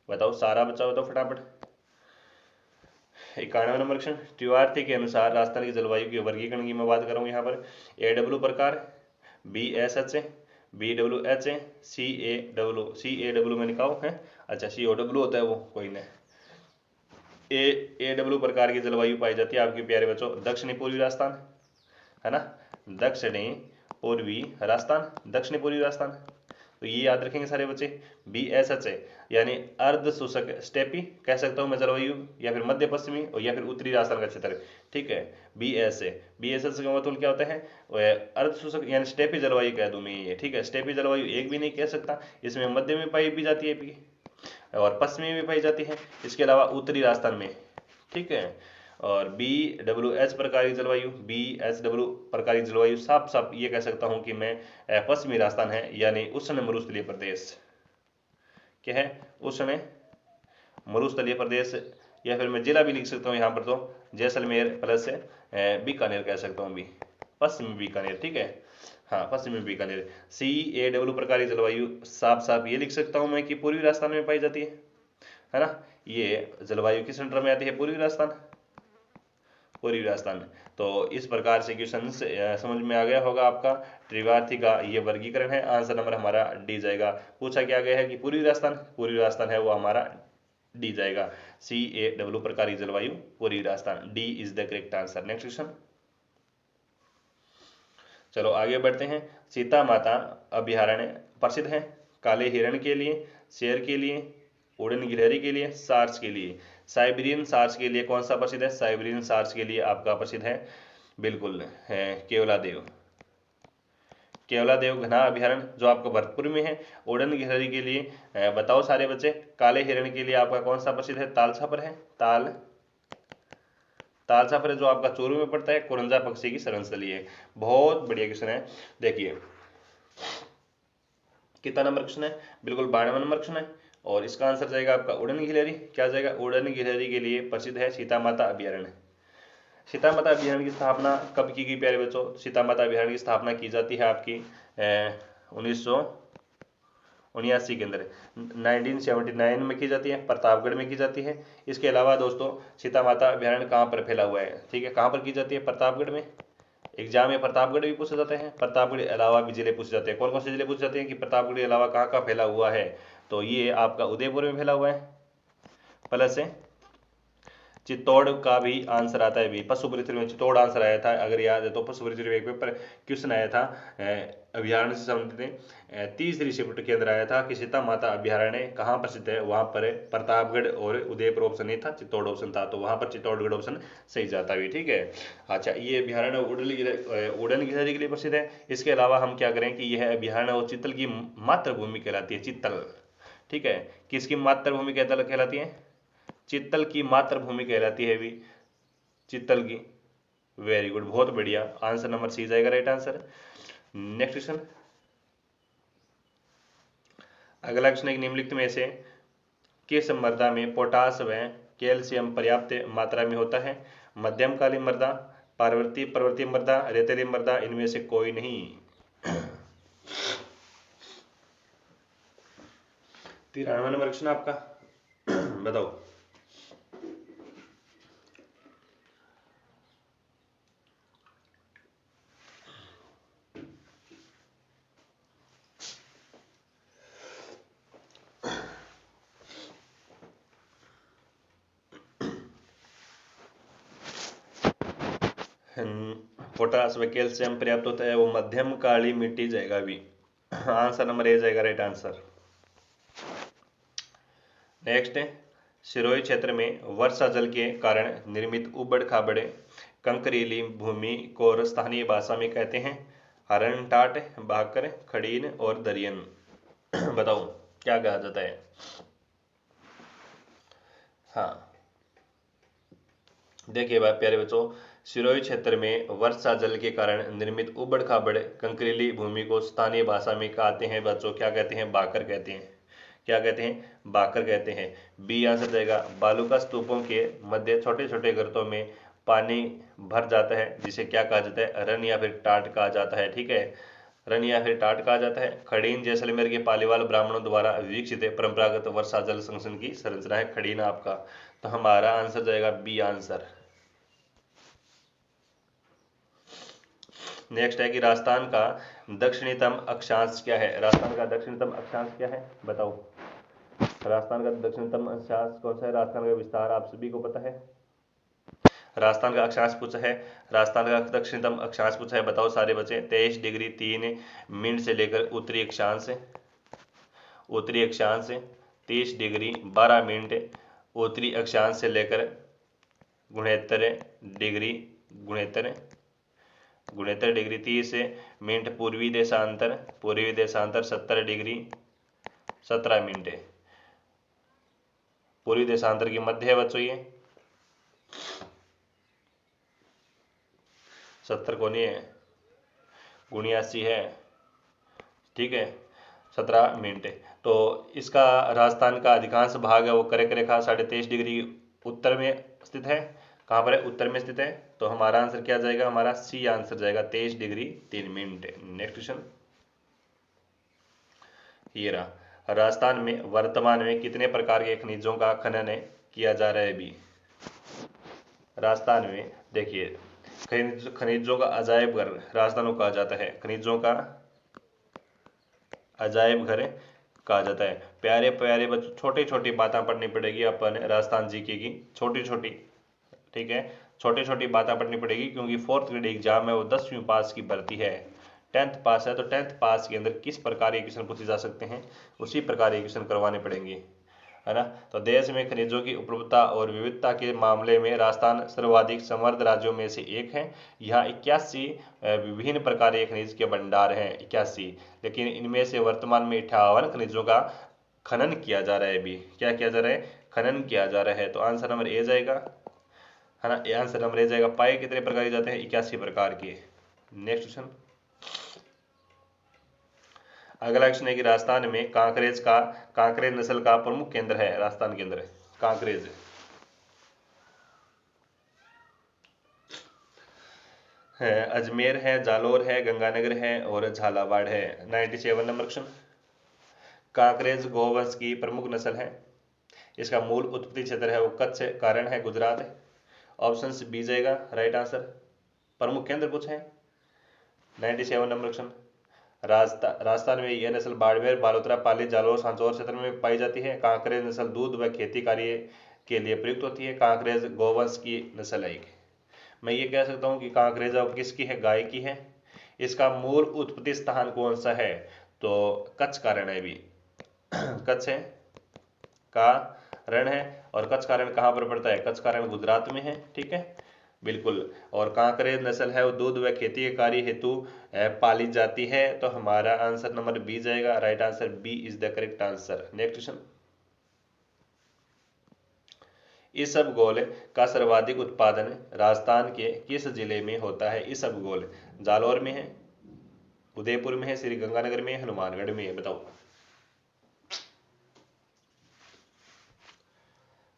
बताओ, सारा बच्चा बताओ फटाफट। 91 नंबर क्वेश्चन, त्रिवार्थी के अनुसार राजस्थान की जलवायु के वर्गीकरण की मैं बात कर रहा हूँ यहाँ पर। AW प्रकार, BSH, BWH, CAW मैंने कहा है, अच्छा COW होता है वो, कोई ना। AW प्रकार की जलवायु पाई जाती है आपके प्यारे बच्चों दक्षिणी पूर्वी राजस्थान, है ना, दक्षिणी पूर्वी राजस्थान, दक्षिणी पूर्वी राजस्थान। तो ये याद रखेंगे सारे बच्चे। BSH यानी अर्ध शुष्क स्टेपी कह सकता हूँ मैं जलवायु, या फिर मध्य पश्चिमी, और या फिर उत्तरी राजस्थान का क्षेत्र। ठीक है, BSH का मतलब क्या होता है? अर्ध शुष्क यानी स्टेपी जलवायु कह दूं मैं ये। ठीक है, स्टेपी जलवायु एक भी नहीं कह सकता, इसमें मध्य में पाई भी जाती है और पश्चिमी में भी पाई जाती है, इसके अलावा उत्तरी राजस्थान में। ठीक है, और BWH प्रकार की जलवायु, BHW प्रकार की जलवायु साफ साफ ये कह सकता हूं कि मैं पश्चिमी राजस्थान है, यानी उष्ण मरुस्थलीय प्रदेश। क्या है? उष्ण मरुस्थलीय प्रदेश, या फिर मैं जिला भी लिख सकता हूँ यहाँ पर, तो जैसलमेर प्लस बीकानेर कह सकता हूँ भी, पश्चिमी बीकानेर। ठीक है, हाँ पश्चिमी बीकानेर। CAW प्रकार की जलवायु साफ साफ ये लिख सकता हूँ मैं कि पूर्वी राजस्थान में पाई जाती है ना। ये जलवायु किस सेंटर में आती है? पूर्वी राजस्थान, पूर्वी राजस्थान। तो इस प्रकार से क्वेश्चन समझ में आ गया होगा आपका। त्रिवार्थी का ये वर्गीकरण है। आंसर नंबर हमारा डी जाएगा। पूछा क्या गया है कि पूर्वी राजस्थान, पूर्वी राजस्थान है वो हमारा डी जाएगा। CAW प्रकार की जलवायु पूर्वी Rajasthan, D is the correct answer. Next question, चलो आगे बढ़ते हैं। सीता माता अभ्यारण्य प्रसिद्ध है काले हिरण के लिए, शेर के लिए, उड़न गिलहरी के लिए, सार्स के लिए। साइबेरियन सार्स के लिए कौन सा प्रसिद्ध है? साइबेरियन सार्स के लिए आपका प्रसिद्ध है बिल्कुल है केवलादेव, केवलादेव घना अभ्यारण्य जो आपका भरतपुर में है। उड़न गिलहरी के लिए बताओ सारे बच्चे। काले हिरण के लिए आपका कौन सा प्रसिद्ध है? ताल छापर है, ताल छापर है जो आपका चूरू में पड़ता है। कुरंजा पक्षी की शरणस्थली है। बहुत बढ़िया क्वेश्चन है। देखिए कितना नंबर क्वेश्चन है? बिल्कुल 92 नंबर क्वेश्चन है, और इसका आंसर जाएगा आपका उड़न गिलहरी। क्या जाएगा? उड़न गिलहरी के लिए प्रसिद्ध है सीता माता अभ्यारण्य। सीता माता अभ्यारण्य की स्थापना कब की गई प्यारे बच्चों? सीता माता अभ्यारण्य की स्थापना की जाती है आपकी 1979 के अंदर, 1979 में की जाती है, प्रतापगढ़ में की जाती है। इसके अलावा दोस्तों सीता माता अभ्यारण्य कहाँ पर फैला हुआ है? ठीक है, कहाँ पर की जाती है? प्रतापगढ़ में। एग्जाम में प्रतापगढ़ भी पूछे जाते हैं, प्रतापगढ़ के अलावा भी जिले पूछे जाते हैं। कौन कौन से जिले पूछे जाते हैं कि प्रतापगढ़ के अलावा कहाँ कहाँ फैला हुआ है? तो ये आपका उदयपुर में फैला हुआ है, प्लस है चित्तौड़ का भी आंसर आता है भी। पशु परिचय में चित्तौड़ आंसर आया था, अगर याद है तो पशु परिचय में एक पेपर क्वेश्चन आया था अभ्यारण्य से संबंधित। तीसरी शिफ्ट के अंदर आया था कि सीता माता अभ्यारण्य कहाँ प्रसिद्ध है? वहां पर प्रतापगढ़ और उदयपुर ऑप्शन नहीं था, चित्तौड़ ऑप्शन था, तो वहां पर चित्तौड़गढ़ ऑप्शन सही जाता भी। ठीक है, अच्छा ये अभ्यारण्य उड़न गिलहरी के लिए प्रसिद्ध है। इसके अलावा हम क्या करें कि यह अभ्यारण्य और चित्तल की मातृभूमि कहलाती है, चित्तल। ठीक है, किसकी मातृभूमि कहलाती है? चित्तल की मातृभूमि कहलाती है भी, चित्तल की। वेरी गुड, बहुत बढ़िया, आंसर नंबर सी जाएगा राइट आंसर। नेक्स्ट क्वेश्चन, अगला क्वेश्चन एक निम्नलिखित में से किस मृदा में पोटास व कैल्शियम पर्याप्त मात्रा में होता है? मध्यम कालीन मृदा, पर्वतीय मृदा, रेतीली मृदा, इनमें से कोई नहीं। 93 नंबर क्वेश्चन आपका बताओ। पोटास व कैल्शियम पर्याप्त होता है वो मध्यम काली मिट्टी जाएगा अभी। आंसर नंबर ए जाएगा राइट आंसर। नेक्स्ट है सिरोही क्षेत्र में वर्षा जल के कारण निर्मित उबड़ खाबड़ कंकरीली भूमि को स्थानीय भाषा में कहते हैं हरण टाट, भाकर, खड़ीन और दरियन। बताओ क्या कहा जाता है। हाँ देखिए भाई प्यारे बच्चों, सिरोही क्षेत्र में वर्षा जल के कारण निर्मित उबड़ खाबड़ कंकरीली भूमि को स्थानीय भाषा में कहते हैं बच्चों, क्या कहते हैं, बाकर कहते हैं। क्या कहते हैं, बाकर कहते हैं। बी आंसर जाएगा। बालू का स्तूपों के मध्य छोटे छोटे गर्तों में पानी भर जाता है जिसे क्या कहा जाता है, रन या फिर टाट कहा जाता है। ठीक है, रन या फिर टाट कहा जाता है। खड़ीन जैसलमेर के पालीवाल ब्राह्मणों द्वारा विकसित परंपरागत वर्षा जल संचयन की संरचना है खड़ीन आपका। तो हमारा आंसर जाएगा बी आंसर। नेक्स्ट है कि राजस्थान का दक्षिणतम अक्षांश क्या है। राजस्थान का दक्षिणतम अक्षांश क्या है बताओ। राजस्थान का दक्षिणतम अक्षांश कौन सा है। राजस्थान का विस्तार आप सभी को पता है। राजस्थान का अक्षांश पूछा है, राजस्थान का दक्षिणतम अक्षांश पूछा है। बताओ सारे बच्चे। 23 डिग्री 3 मिनट से लेकर उत्तरी अक्षांश 30 डिग्री 12 मिनट उत्तरी अक्षांश से लेकर 69 डिग्री 30 मिनट पूर्वी देशांतर 70 डिग्री 17 मिनट पूर्वी देशांतर की मध्य है बच्चों। ये 70 को नहीं है, 79 है। ठीक है, 17 मिनट। तो इसका राजस्थान का अधिकांश भाग है वो कर्क रेखा 23.5 डिग्री उत्तर में स्थित है। कहाँ पर है, उत्तर में स्थित है। तो हमारा आंसर क्या जाएगा, हमारा सी आंसर जाएगा 23 डिग्री 3 मिनट। नेक्स्ट क्वेश्चन ये रहा। राजस्थान में वर्तमान में कितने प्रकार के खनिजों का खनन किया जा रहा है अभी। राजस्थान में देखिए खनिजों का अजायब घर राजस्थान को कहा जाता है। खनिजों का अजायब घर कहा जाता है। प्यारे प्यारे बच्चों छोटी छोटी बातें पढ़नी पड़ेगी अपन राजस्थान जीके की, छोटी छोटी। ठीक है, छोटी छोटी बातें पढ़नी पड़ेगी क्योंकि 4th ग्रेड एग्जाम है वो 10वीं पास की भर्ती है। 10th पास है तो 10th पास के अंदर किस प्रकार के क्वेश्चन पूछे जा सकते हैं उसी प्रकार के क्वेश्चन करवाने पड़ेंगे, है ना। तो देश में खनिजों की उपलब्धता और विविधता के मामले में राजस्थान सर्वाधिक समृद्ध राज्यों में से एक है। यहाँ 81 विभिन्न प्रकार के खनिज के भंडार हैं, 81। लेकिन इनमें से वर्तमान में 58 खनिजों का खनन किया जा रहा है। अभी क्या किया जा रहा है, खनन किया जा रहा है। तो आंसर नंबर ए जाएगा, है ना। आंसर नंबर ए जाएगा। पाए कितने प्रकार के जाते हैं, 81 प्रकार के। नेक्स्ट क्वेश्चन अगला क्वेश्चन है कि राजस्थान में कांकरेज नस्ल का प्रमुख केंद्र है। राजस्थान के अंदर कांकरेज है, अजमेर है, जालोर है, गंगानगर है और झालावाड़ है। 97 नंबर क्वेश्चन। कांकरेज गोवंश की प्रमुख नस्ल है। इसका मूल उत्पत्ति क्षेत्र है वो कच्छ, कारण है गुजरात है। ऑप्शन बी जाएगा राइट आंसर। प्रमुख केंद्र पूछे हैं। 97 नंबर क्वेश्चन। राजस्थान में यह नस्ल बाड़मेर, बालोतरा, पाली, जालोर, सांचौर क्षेत्र में पाई जाती है। कांकरेज नस्ल दूध व खेती कार्य के लिए प्रयुक्त होती है। कांकरेज गोवंश की नस्ल है। मैं ये कह सकता हूँ कि कांकरेज अब किसकी है, गाय की है। इसका मूल उत्पत्ति स्थान कौन सा है, तो कच्छ का रण है। भी कच्छ है का रण है और कच्छ का रण कहाँ पर पड़ता है, कच्छ का रण गुजरात में है। ठीक है बिल्कुल। और कांकरेज नस्ल है वो दूध व खेती के कार्य हेतु पाली जाती है। तो हमारा आंसर नंबर बी जाएगा right answer. B is the correct answer. Next question इसबगोल का सर्वाधिक उत्पादन राजस्थान के किस जिले में होता है। इसबगोल जालौर में है, उदयपुर में है, श्री गंगानगर में, हनुमानगढ़ में है। बताओ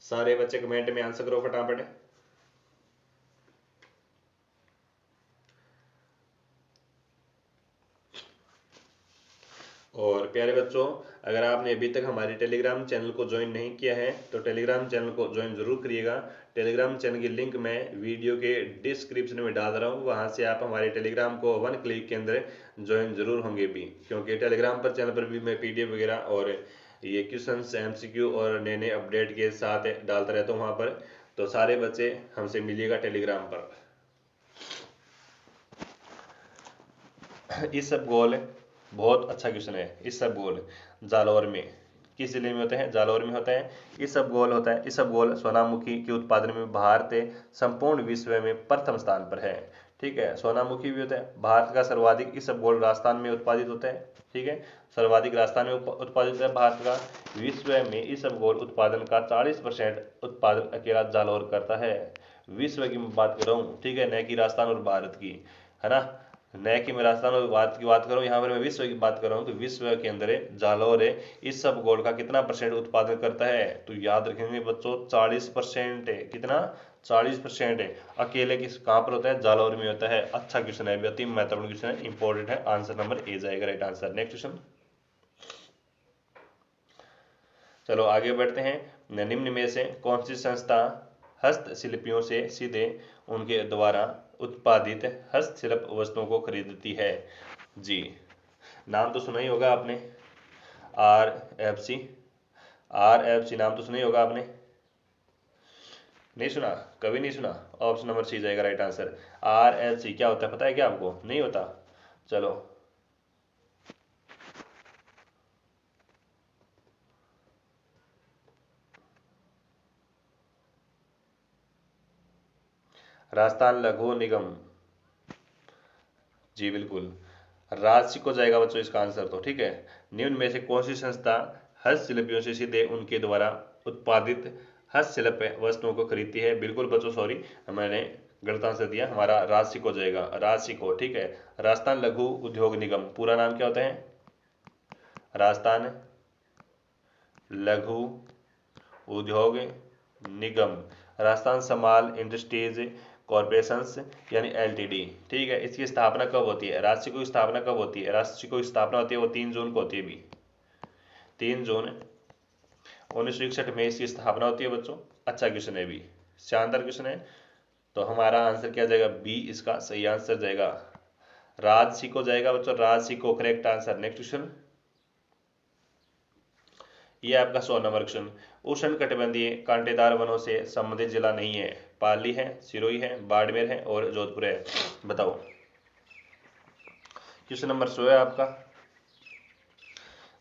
सारे बच्चे कमेंट में आंसर करो फटाफट। और प्यारे बच्चों अगर आपने अभी तक हमारे टेलीग्राम चैनल को ज्वाइन नहीं किया है तो टेलीग्राम चैनल को ज्वाइन जरूर करिएगा। टेलीग्राम चैनल की लिंक मैं वीडियो के डिस्क्रिप्शन में डाल रहा हूँ, वहाँ से आप हमारे टेलीग्राम को 1 क्लिक के अंदर ज्वाइन जरूर होंगे भी, क्योंकि टेलीग्राम पर चैनल पर भी मैं PDF वगैरह और ये क्वेश्चंस MCQ और नए नए अपडेट के साथ डालता रहता हूँ वहाँ पर। तो सारे बच्चे हमसे मिलिएगा टेलीग्राम पर। इस सब गोल बहुत अच्छा क्वेश्चन है। इस सब गोल जालौर में किस जिले में होते हैं? जालौर में होते हैं। इस सब गोल होता है। इस सब गोल सोनामुखी के उत्पादन में भारत संपूर्ण विश्व में प्रथम स्थान पर है। ठीक है, सोनामुखी भी होता है। भारत का सर्वाधिक इस सब गोल राजस्थान में उत्पादित होता है। ठीक है, सर्वाधिक राजस्थान में उत्पादित होता है भारत का। विश्व में इस सब गोल उत्पादन का 40% उत्पादन अकेला जालौर करता है। विश्व की मैं बात कर रहा हूँ, ठीक है, न कि राजस्थान और भारत की, है ना। न कि मैं राजस्थान और भारत की बात कर रहा हूँ, यहाँ पर मैं विश्व की बात कर रहा हूँ। तो विश्व के अंदर जालौर इस सब गोल का कितना परसेंट उत्पादन करता है? तो याद रखेंगे बच्चों, 40% है। कितना? 40% है। अकेले किस कहाँ पर होता है? जालौर में होता है। अच्छा क्वेश्चन है, अति महत्वपूर्ण क्वेश्चन है, इंपॉर्टेंट है। आंसर नंबर ए जाएगा राइट आंसर। नेक्स्ट क्वेश्चन, चलो आगे बढ़ते हैं। निम्न में से कौन सी संस्था हस्तशिल्पियों से सीधे उनके द्वारा उत्पादित हस्तशिल्प वस्तुओं को खरीदती है? जी, नाम तो सुना ही होगा आपने, RFC। RFC नाम तो सुना ही होगा आपने, नहीं सुना? कभी नहीं सुना? ऑप्शन नंबर सी जाएगा राइट आंसर। RFC क्या होता है पता है क्या आपको? नहीं होता? चलो, राजस्थान लघु निगम, जी बिल्कुल, राशि को जाएगा बच्चों इसका आंसर तो। ठीक है, निम्न में से कौन सी संस्था हस्तशिल्पियों से सीधे उनके द्वारा उत्पादित हस्तशिल्प वस्तुओं को खरीदती है? बिल्कुल बच्चों, सॉरी मैंने गलत आंसर दिया, हमारा राशि को जाएगा, राशि को। ठीक है, राजस्थान लघु उद्योग निगम, पूरा नाम क्या होता है? राजस्थान लघु उद्योग निगम, राजस्थान समाल इंडस्ट्रीज कॉरपोरेशंस यानी LTD। ठीक है, इसकी स्थापना कब होती है? राशि की स्थापना कब होती है? राशि की स्थापना होती है वो 3 जून को होती है भी, 3 जून 1961 में इसकी स्थापना होती है बच्चों। अच्छा क्वेश्चन है भी, शानदार क्वेश्चन है। तो हमारा आंसर क्या जाएगा? बी इसका सही आंसर जाएगा, राजसी को जाएगा बच्चों, राजसी को करेक्ट आंसर। नेक्स्ट क्वेश्चन, ये आपका 100 नंबर क्वेश्चन। उष्ण कटिबंधीय कांटेदार वनों से संबंधित जिला नहीं है? पाली है, सिरोही है, बाड़मेर है और जोधपुर है। बताओ, क्वेश्चन नंबर 100 है आपका।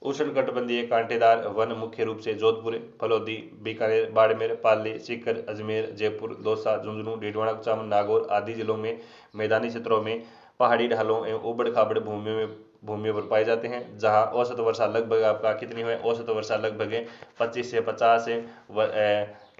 उष्ण कटिबंधीय कांटेदार वन मुख्य रूप से जोधपुर, फलोदी, बीकानेर, बाड़मेर, पाली, सीकर, अजमेर, जयपुर, दौसा, झुंझुनू, डीडवाना, कुचामन, नागौर आदि जिलों में मैदानी क्षेत्रों में, पहाड़ी ढालों एवं उबड़ खाबड़ भूमियों पर पाए जाते हैं, जहां औसत वर्षा लगभग आपका कितनी है? औसत वर्षा लगभग 25 से 50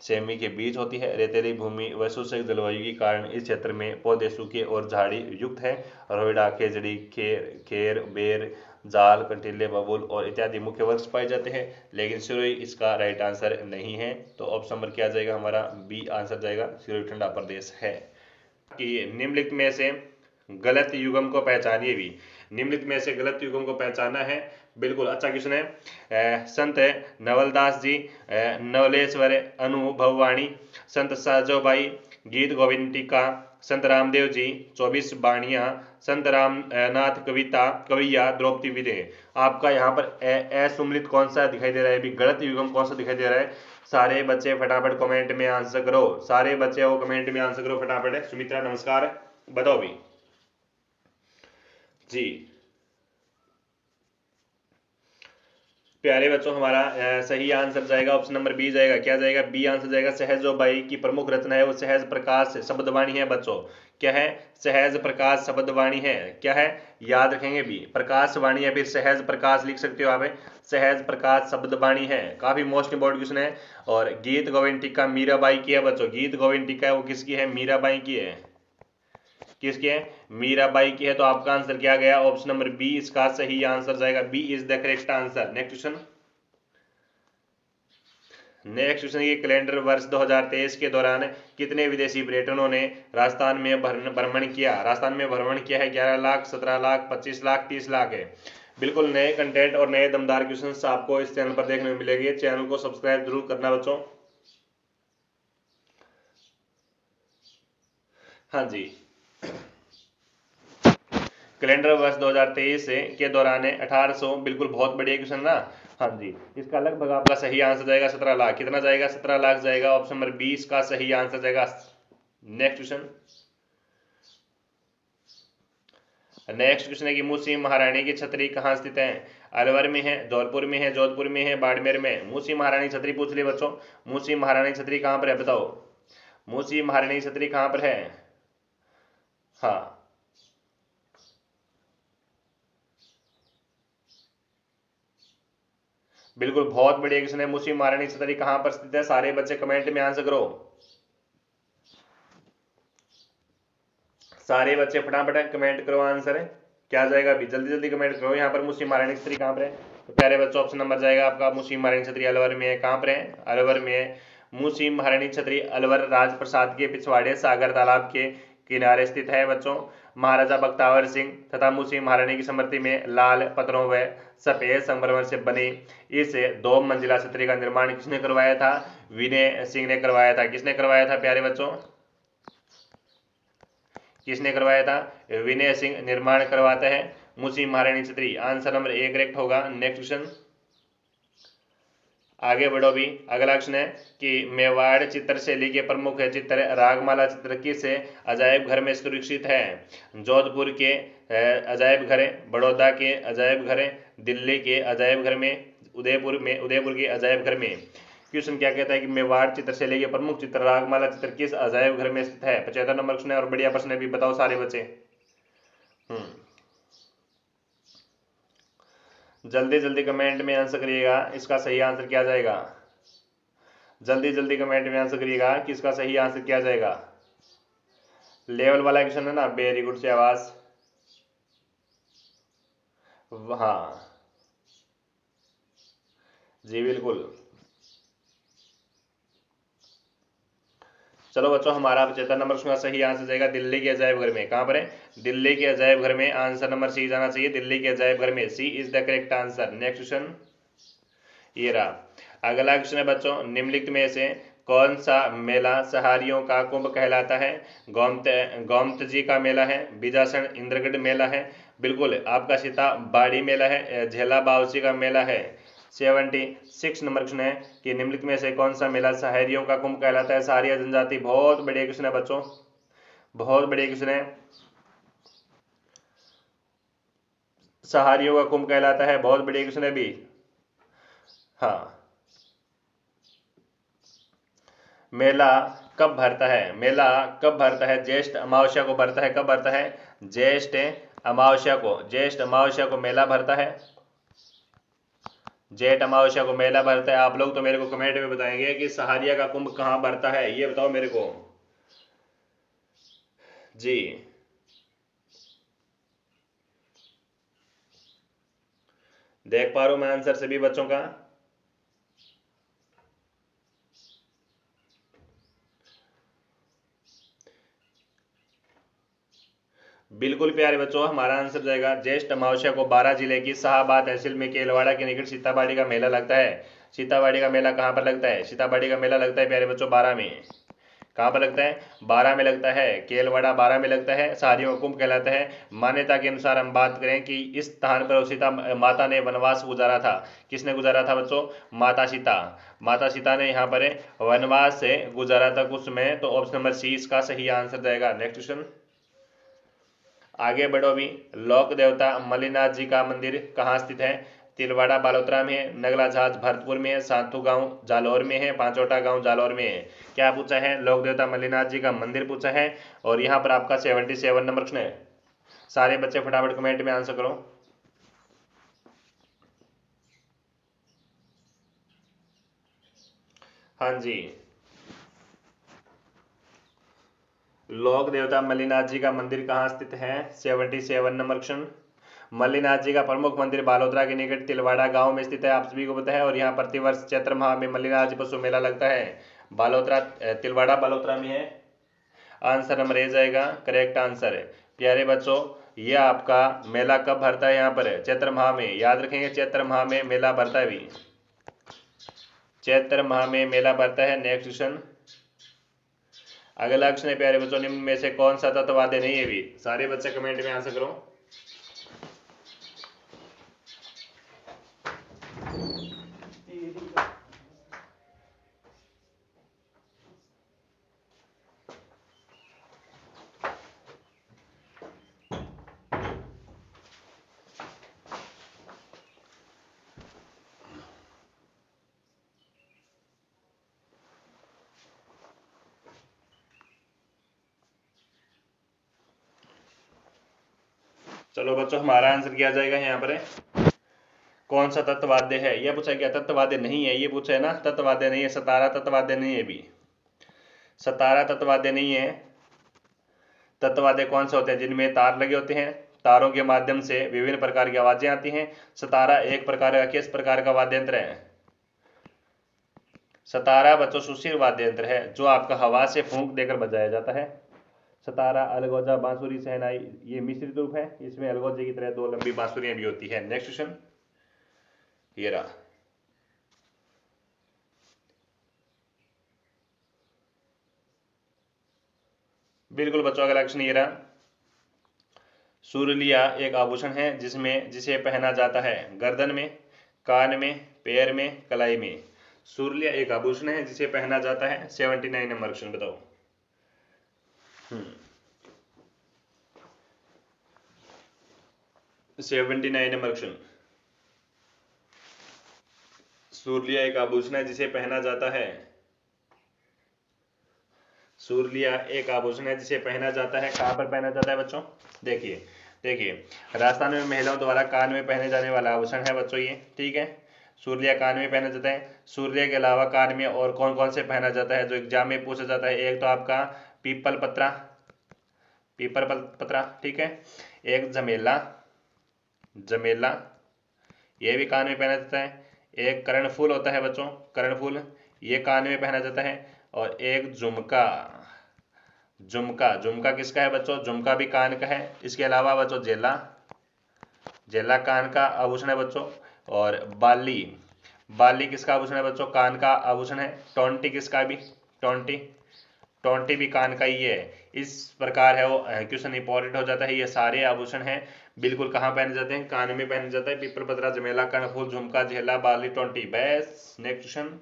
सेमी के बीच होती है। रेतीली भूमि व शुष्क जलवायु के कारण इस क्षेत्र में पौधे सूखे और झाड़ी युक्त हैं। रोहिड़ा, खेजड़ी, खेर, बेर, जाल, कंटीले, बबूल और इत्यादि मुख्य वृक्ष पाए जाते हैं, लेकिन सिरोही इसका राइट आंसर नहीं है। तो ऑप्शन नंबर क्या जाएगा? हमारा बी आंसर जाएगा, सिरोही ठंडा प्रदेश है। कि निम्नलिखित में से गलत युग्म को पहचानिए भी, निम्नलिखित में से गलत युग्म को पहचाना है। बिल्कुल अच्छा क्वेश्चन है। संत नवलदास जी, नवलेश्वर अनुभववाणी, संत सहजोबाई, गीत गोविंद टीका, संत रामदेव जी, 24 बाणियां, संत राम नाथ कविता कविया, द्रौपदी विदे। आपका यहाँ पर असुमलित कौन सा दिखाई दे रहा है? भी गलत युग्म कौन सा दिखाई दे रहा है? सारे बच्चे फटाफट कमेंट में आंसर करो, सारे बच्चे वो कमेंट में आंसर करो फटाफट। सुमित्रा नमस्कार, बताओ भी जी। प्यारे बच्चों, हमारा सही आंसर जाएगा ऑप्शन नंबर बी जाएगा। क्या जाएगा? बी आंसर जाएगा। सहजोबाई की प्रमुख रचना है वो सहज प्रकाश शब्दवाणी है बच्चों। क्या है? सहज प्रकाश शब्दवाणी है। क्या है? याद रखेंगे भी, प्रकाश वाणी या फिर सहज प्रकाश लिख सकते हो आप। सहज प्रकाश शब्दवाणी है, काफी मोस्ट इंपोर्टेंट क्वेश्चन है। और गीत गोविंद टीका मीराबाई की है बच्चों। गीत गोविंद टीका है वो किसकी है? मीराबाई की है। किसके है? मीराबाई की है। तो आपका आंसर क्या गया? ऑप्शन नंबर बी इसका सही आंसर जाएगा। B is the correct answer. Next question, next question, ये कैलेंडर वर्ष 2023 के दौरान कितने विदेशी पर्यटकों ने राजस्थान में भ्रमण किया? राजस्थान में भ्रमण किया है 11 लाख, 17 लाख, 25 लाख, 30 लाख है। बिल्कुल नए कंटेंट और नए दमदार क्वेश्चंस आपको इस चैनल पर देखने को मिलेंगे। चैनल को सब्सक्राइब जरूर करना बच्चों। हाँ जी, कैलेंडर वर्ष 2023 के दौरान 1800, बिल्कुल बहुत बढ़िया क्वेश्चन ना। हाँ जी, इसका लगभग आपका सही आंसर जाएगा 17 लाख। कितना जाएगा? 17 लाख जाएगा। ऑप्शन नंबर 20 का सही आंसर जाएगा। नेक्स्ट क्वेश्चन, नेक्स्ट क्वेश्चन है कि मूसी महारानी की छतरी कहाँ स्थित है? अलवर में है, धौलपुर में है, जोधपुर में है, बाड़मेर में। मूसी महारानी छतरी पूछ ली बच्चों। मूसी महारानी छतरी कहाँ पर है बताओ? मूसी महारानी छतरी कहाँ पर है? हाँ, बिल्कुल, बहुत बढ़िया क्वेश्चन है। मूसी महारानी छतरी कहाँ पर स्थित है? सारे बच्चे कमेंट में आंसर करो। सारे बच्चे फटाफट कमेंट करो आंसर है क्या आ जाएगा अभी, जल्दी जल्दी कमेंट करो। यहाँ पर मूसी महारानी छतरी कहाँ पर है? तो प्यारे बच्चों ऑप्शन नंबर जाएगा आपका मूसी महारानी छतरी अलवर में है। कहाँ पर है? अलवर में है। मूसी महारानी छतरी अलवर राजप्रसाद के पिछवाड़े सागर तालाब के किनारे स्थित है बच्चों। महाराजा बख्तावर सिंह तथा मूसी महारानी की स्मृति में लाल पत्थरों व सफेद संगमरमर से बनी इस 2 मंजिला छतरी का निर्माण किसने करवाया था? विनय सिंह ने करवाया था। किसने करवाया था प्यारे बच्चों? किसने करवाया था? विनय सिंह निर्माण करवाता है मूसी महारानी छतरी। आंसर नंबर 1 करेक्ट होगा। नेक्स्ट क्वेश्चन आगे बढ़ो भी। अगला क्वेश्चन है कि मेवाड़ चित्र शैली के प्रमुख चित्र रागमाला चित्र किस अजायब घर में सुरक्षित है? जोधपुर के अजायब घर, बड़ौदा के अजायब घर, दिल्ली के अजायब घर में, उदयपुर के अजायब घर में। क्वेश्चन क्या कहता है कि मेवाड़ चित्रशैली के प्रमुख चित्र रागमाला चित्र किस अजायब घर में स्थित है? 75 नंबर क्वेश्चन है और बढ़िया प्रश्न है भी, बताओ सारे बच्चे। जल्दी जल्दी कमेंट में आंसर करिएगा, इसका सही आंसर क्या जाएगा? जल्दी जल्दी कमेंट में आंसर करिएगा कि इसका सही आंसर क्या जाएगा। लेवल वाला क्वेश्चन है ना, वेरी गुड से आवाज। हाँ जी बिल्कुल। चलो बच्चों, हमारा 75 नंबर का सही आंसर जाएगा दिल्ली के अजायब घर में। कहां पर है? दिल्ली के अजायब घर में। आंसर नंबर सी जाना चाहिए, दिल्ली के अजायब घर में। C is the correct answer. Next question ये रहा। अगला क्वेश्चन है बच्चों, निम्नलिखित में से कौन सा मेला सहारियों का कुंभ कहलाता है? गोमत जी का मेला है, बीजासन इंद्रगढ़ मेला है, बिल्कुल आपका सीता बाड़ी मेला है, झेला बावची का मेला है। 76 नंबर क्वेश्चन है कि निम्नलिखित में से कौन सा मेला सहारियों का कुंभ कहलाता है? सहारिया जनजाति। बहुत बढ़िया क्वेश्चन है बच्चों, बहुत बढ़िया क्वेश्चन है। सहारियों का कुंभ कहलाता है, बहुत बढ़िया क्वेश्चन है भी। हाँ, मेला कब भरता है? मेला कब भरता है? ज्येष्ठ अमावस्या को भरता है। कब भरता है? ज्येष्ठ अमावस्या को। ज्येष्ठ अमावस्या को मेला भरता है। जेठ अमावस्या को मेला भरता है। आप लोग तो मेरे को कमेंट में बताएंगे कि सहारिया का कुंभ कहाँ भरता है, ये बताओ मेरे को जी। देख पा रहा हूं मैं आंसर सभी बच्चों का। बिल्कुल प्यारे बच्चों, हमारा आंसर जाएगा ज्येष्ठ अमावस्या को 12 जिले की शाहबाद तहसील में केलवाड़ा के निकट सीताबाड़ी का मेला लगता है। सीताबाड़ी का मेला कहाँ पर लगता है? सीताबाड़ी का मेला लगता है प्यारे बच्चों 12 में। कहाँ पर लगता है? 12 में लगता है। केलवाड़ा 12 में लगता है। सहारियों का कुंभ कहलाता है। मान्यता के अनुसार हम बात करें कि इस स्थान पर सीता माता ने वनवास गुजारा था। किसने गुजारा था बच्चों? माता सीता। माता सीता ने यहाँ पर वनवास से गुजारा था कुछ समय। तो ऑप्शन नंबर सी इसका सही आंसर जाएगा। नेक्स्ट क्वेश्चन आगे बढ़ो भी। लोक देवता मल्लिनाथ जी का मंदिर कहाँ स्थित है? तिलवाड़ा बालोतरा में है, नगला जहाज भरतपुर में है, सातू गांव जालौर में है, पांचोटा गांव जालौर में है। क्या पूछा है? लोक देवता मल्लिनाथ जी का मंदिर पूछा है। और यहाँ पर आपका 77 नंबर क्वेश्चन है। सारे बच्चे फटाफट कमेंट में आंसर करो। हाँ जी, लोक देवता मल्लिनाथ जी का मंदिर कहाँ स्थित है? 77 नंबर क्वेश्चन। मल्लिनाथ जी का प्रमुख मंदिर बालोतरा के निकट तिलवाड़ा गांव में स्थित है, आप सभी को पता है। और यहाँ प्रतिवर्ष चैत्र माह में मल्लिनाथ जी पशु मेला लगता है। बालोतरा तिलवाड़ा बालोतरा में है। आंसर नंबर ए जाएगा करेक्ट आंसर है। प्यारे बच्चों, ये आपका मेला कब भरता है? यहाँ पर चैत्र माह में। याद रखेंगे चैत्र माह में मेला भरता है भी। चैत्र माह में मेला भरता है। नेक्स्ट क्वेश्चन अगला क्वेश्चन है प्यारे बच्चों, निम्न में से कौन सा तत्व वाद्य नहीं है भी? सारे बच्चे कमेंट में आंसर करो। चलो बच्चों, हमारा आंसर क्या आ जाएगा यहाँ पर है? कौन सा तत्ववाद्य है? यह पूछा गया, तत्ववाद्य नहीं है, ये पूछा है ना, तत्ववाद्य नहीं है। सतारा तत्ववाद्य नहीं है भी, सतारा तत्ववाद्य नहीं है। तत्ववाद्य कौन से होते हैं? जिनमें तार लगे होते हैं, तारों के माध्यम से विभिन्न प्रकार की आवाजें आती हैं। सतारा एक प्रकार का, किस प्रकार का वाद्य यंत्र है? सतारा बच्चों सुशील वाद्य यंत्र है, जो आपका हवा से फूंक देकर बजाया जाता है। सतारा, अलगोजा, बांसुरी, शहनाई, ये मिश्रित रूप है। इसमें अलगोजे की तरह दो लंबी बांसुरियां भी होती है। नेक्स्ट क्वेश्चन ये रहा। बिल्कुल बच्चों, अगला क्वेश्चन ये रहा। सुरलिया एक आभूषण है जिसे पहना जाता है गर्दन में, कान में, पैर में, कलाई में। सुरलिया एक आभूषण है जिसे पहना जाता है। 79 नंबर क्वेश्चन बताओ। 79 नंबर क्वेश्चन। सुरलिया एक आभूषण है जिसे पहना जाता है। सुरलिया एक आभूषण है जिसे पहना जाता है। कहाँ पर पहना जाता है बच्चों? देखिए देखिए, राजस्थान में महिलाओं द्वारा कान में पहने जाने वाला आभूषण है बच्चों ये, ठीक है। सुरलिया कान में पहना जाता है। सुरलिया के अलावा कान में और कौन कौन से पहना जाता है, जो एग्जाम में पूछा जाता है? एक तो आपका पीपल पत्रा, पीपल पत्रा, ठीक है। एक जमेला, जमेला, ये भी कान में पहना जाता है। एक कर्णफूल होता है बच्चों, कर्णफूल, ये कान में पहना जाता है। और एक झुमका, झुमका, झुमका किसका है बच्चों? झुमका भी कान का है। इसके अलावा बच्चों जेला, जेला कान का आभूषण है बच्चों। और बाली, बाली किसका आभूषण है बच्चों? कान का आभूषण है। टोंटी किसका भी? टोंटी, टोंटी भी कान का ही है। इस प्रकार है वो क्वेश्चन इंपॉर्टेंट हो जाता है। ये सारे आभूषण हैं, बिल्कुल कहाँ पहने जाते हैं? कान में पहने जाता है। पीपल पत्रा, जमेला, कर्णफूल, झुमका, झेला, बाली, टोंटी। बस नेक्स्ट क्वेश्चन।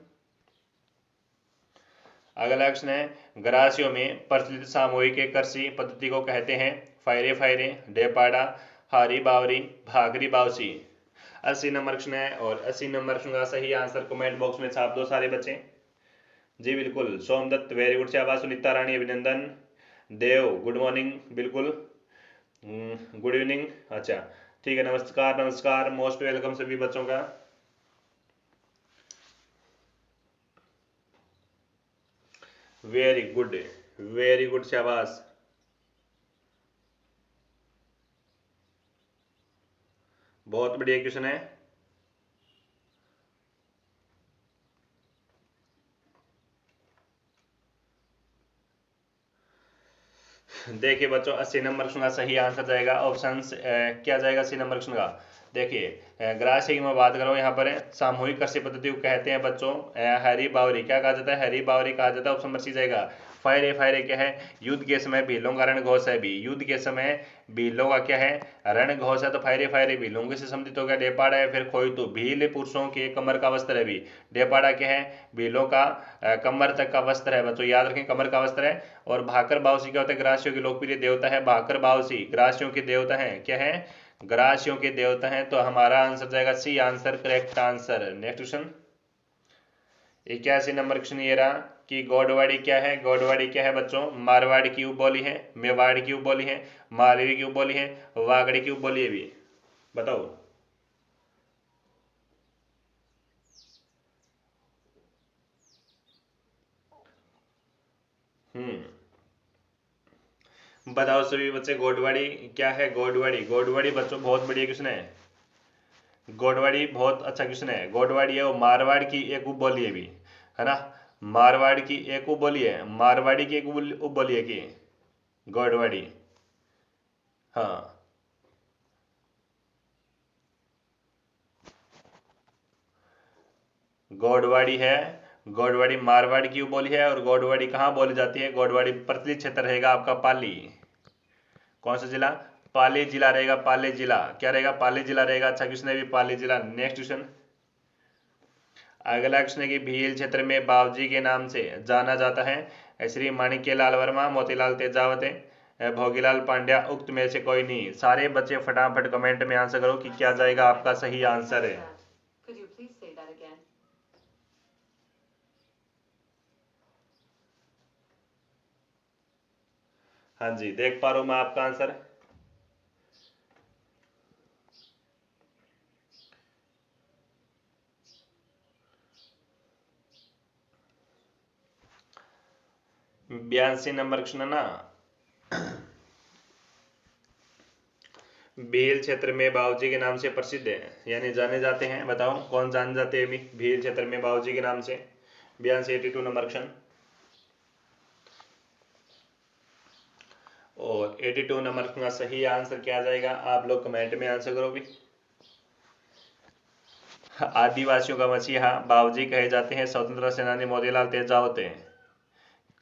अगला क्वेश्चन है, गरासियों में प्रचलित सामूहिक कृषि पद्धति को कहते हैं? फायरे फायरे, डेपाड़ा, हारी बावरी, भागरी बावसी। 80 नंबर क्वेश्चन है, और 80 नंबर क्वेश्चन का सही आंसर कमेंट बॉक्स में छाप दो सारे बच्चे। जी बिल्कुल, सोमदत्त वेरी गुड शाबाश, सुनीता रानी अभिनंदन, देव गुड मॉर्निंग, बिल्कुल गुड इवनिंग, अच्छा ठीक है, नमस्कार नमस्कार, मोस्ट वेलकम सभी बच्चों का। वेरी गुड, वेरी गुड शाबाश। बहुत बढ़िया क्वेश्चन है। देखिए बच्चों, 80 नंबर क्वेश्चन का सही आंसर जाएगा ऑप्शन क्या जाएगा 80 नंबर क्वेश्चन का? देखिए ग्रास्य की मैं बात करूँ यहाँ पर है, सामूहिक कृषि पद्धति को कहते हैं बच्चों हरी बावरी। क्या कहा जाता है? हरी बावरी कहा जाता है। ऑप्शन नंबर सी जाएगा। फायरे, फायरे क्या है? युद्ध के समय भीलों का रणघोष है भी। युद्ध के समय भीलों का क्या है? रणघोष है। तो फायरे फायरे भीलों से संबंधित हो गया। डेपाड़ा है फिर खोई तो भील पुरुषों के कमर का वस्त्र है भी। डेपाड़ा क्या है? भीलों का कमर तक का वस्त्र है बच्चों, याद रखें, कमर का वस्त्र है। और भाकर बावसी क्या होता है? ग्रासियों के लोकप्रिय देवता है भाकर बावसी, ग्रासियों के देवता है। क्या है? ग्रासियों के देवता है। तो हमारा आंसर जाएगा C answer, correct answer. Next question 81 number question ये रहा कि गौडवाड़ी क्या है? गौडवाड़ी क्या है बच्चों? मारवाड़ की उपबोली है, मेवाड़ की उपबोली है, मालवी की उपबोली है, वागड़ी की उपबोली है भी। बताओ। बताओ सभी बच्चे, गौडवाड़ी क्या है? गौडवाड़ी, गौडवाड़ी बच्चों बहुत बढ़िया क्वेश्चन है। गौडवाड़ी बहुत अच्छा क्वेश्चन है। गौडवाड़ी है वो मारवाड़ की एक उपबोली है भी, है ना। मारवाड़ की एक उपबोली है, मारवाड़ी की एक उपबोली है कि गौडवाड़ी। हाँ, गौडवाड़ी है। गौडवाड़ी मारवाड़ की उपबोली है। और गौडवाड़ी कहाँ बोली जाती है? गौडवाड़ी प्रचलित क्षेत्र रहेगा आपका पाली। कौन सा जिला? पाली जिला रहेगा। पाली जिला क्या रहेगा? पाली जिला रहेगा। अच्छा क्वेश्चन है भी, पाली जिला। Next question. अगला क्वेश्चन है कि भील क्षेत्र में बावजी के नाम से जाना जाता है श्री माणिक्य लाल वर्मा, मोतीलाल तेजावत, भोगीलाल पांड्या, उक्त में से कोई नहीं। सारे बच्चे फटाफट कमेंट में आंसर करो कि क्या जाएगा आपका सही आंसर है। हाँ जी, देख पा रहा हूं मैं आपका आंसर। 82 नंबर क्वेश्चन है ना। भील क्षेत्र में बाबूजी के नाम से प्रसिद्ध है, यानी जाने जाते हैं। बताओ कौन जाने जाते हैं अभी भील क्षेत्र में बाबूजी के नाम से? 82 नंबर क्वेश्चन। और 82 नंबर का सही आंसर क्या आ जाएगा? आप लोग कमेंट में आंसर करो भी। आदिवासियों का मसीहा बाबूजी कहे जाते हैं स्वतंत्रता सेनानी मोतीलाल तेजावत है।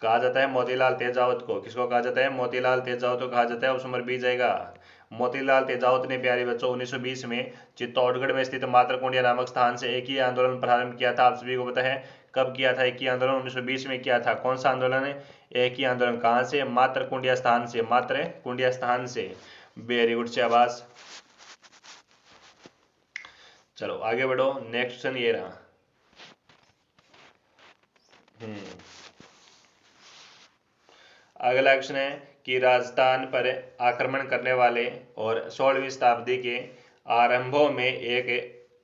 कहा जाता है मोतीलाल तेजावत को। किसको कहा जाता है? मोतीलाल तेजावत को कहा जाता है। ऑप्शन नंबर बी जाएगा। मोतीलाल तेजावत ने प्यारे बच्चों 1920 में चित्तौड़गढ़ में स्थित मातरकुंडिया नामक स्थान से एक ही आंदोलन प्रारंभ किया था। आप सभी को पता है कब किया था? एक ही आंदोलन 1920 में किया था। कौन सा आंदोलन है? एक ही आंदोलन। कहां से? मातरकुंडिया स्थान से। मातरकुंडिया स्थान से। वेरी गुड, शाबाश। चलो आगे बढ़ो। नेक्स्ट क्वेश्चन ये रहा। अगला क्वेश्चन है कि राजस्थान पर आक्रमण करने वाले और 16वीं शताब्दी के आरंभों में एक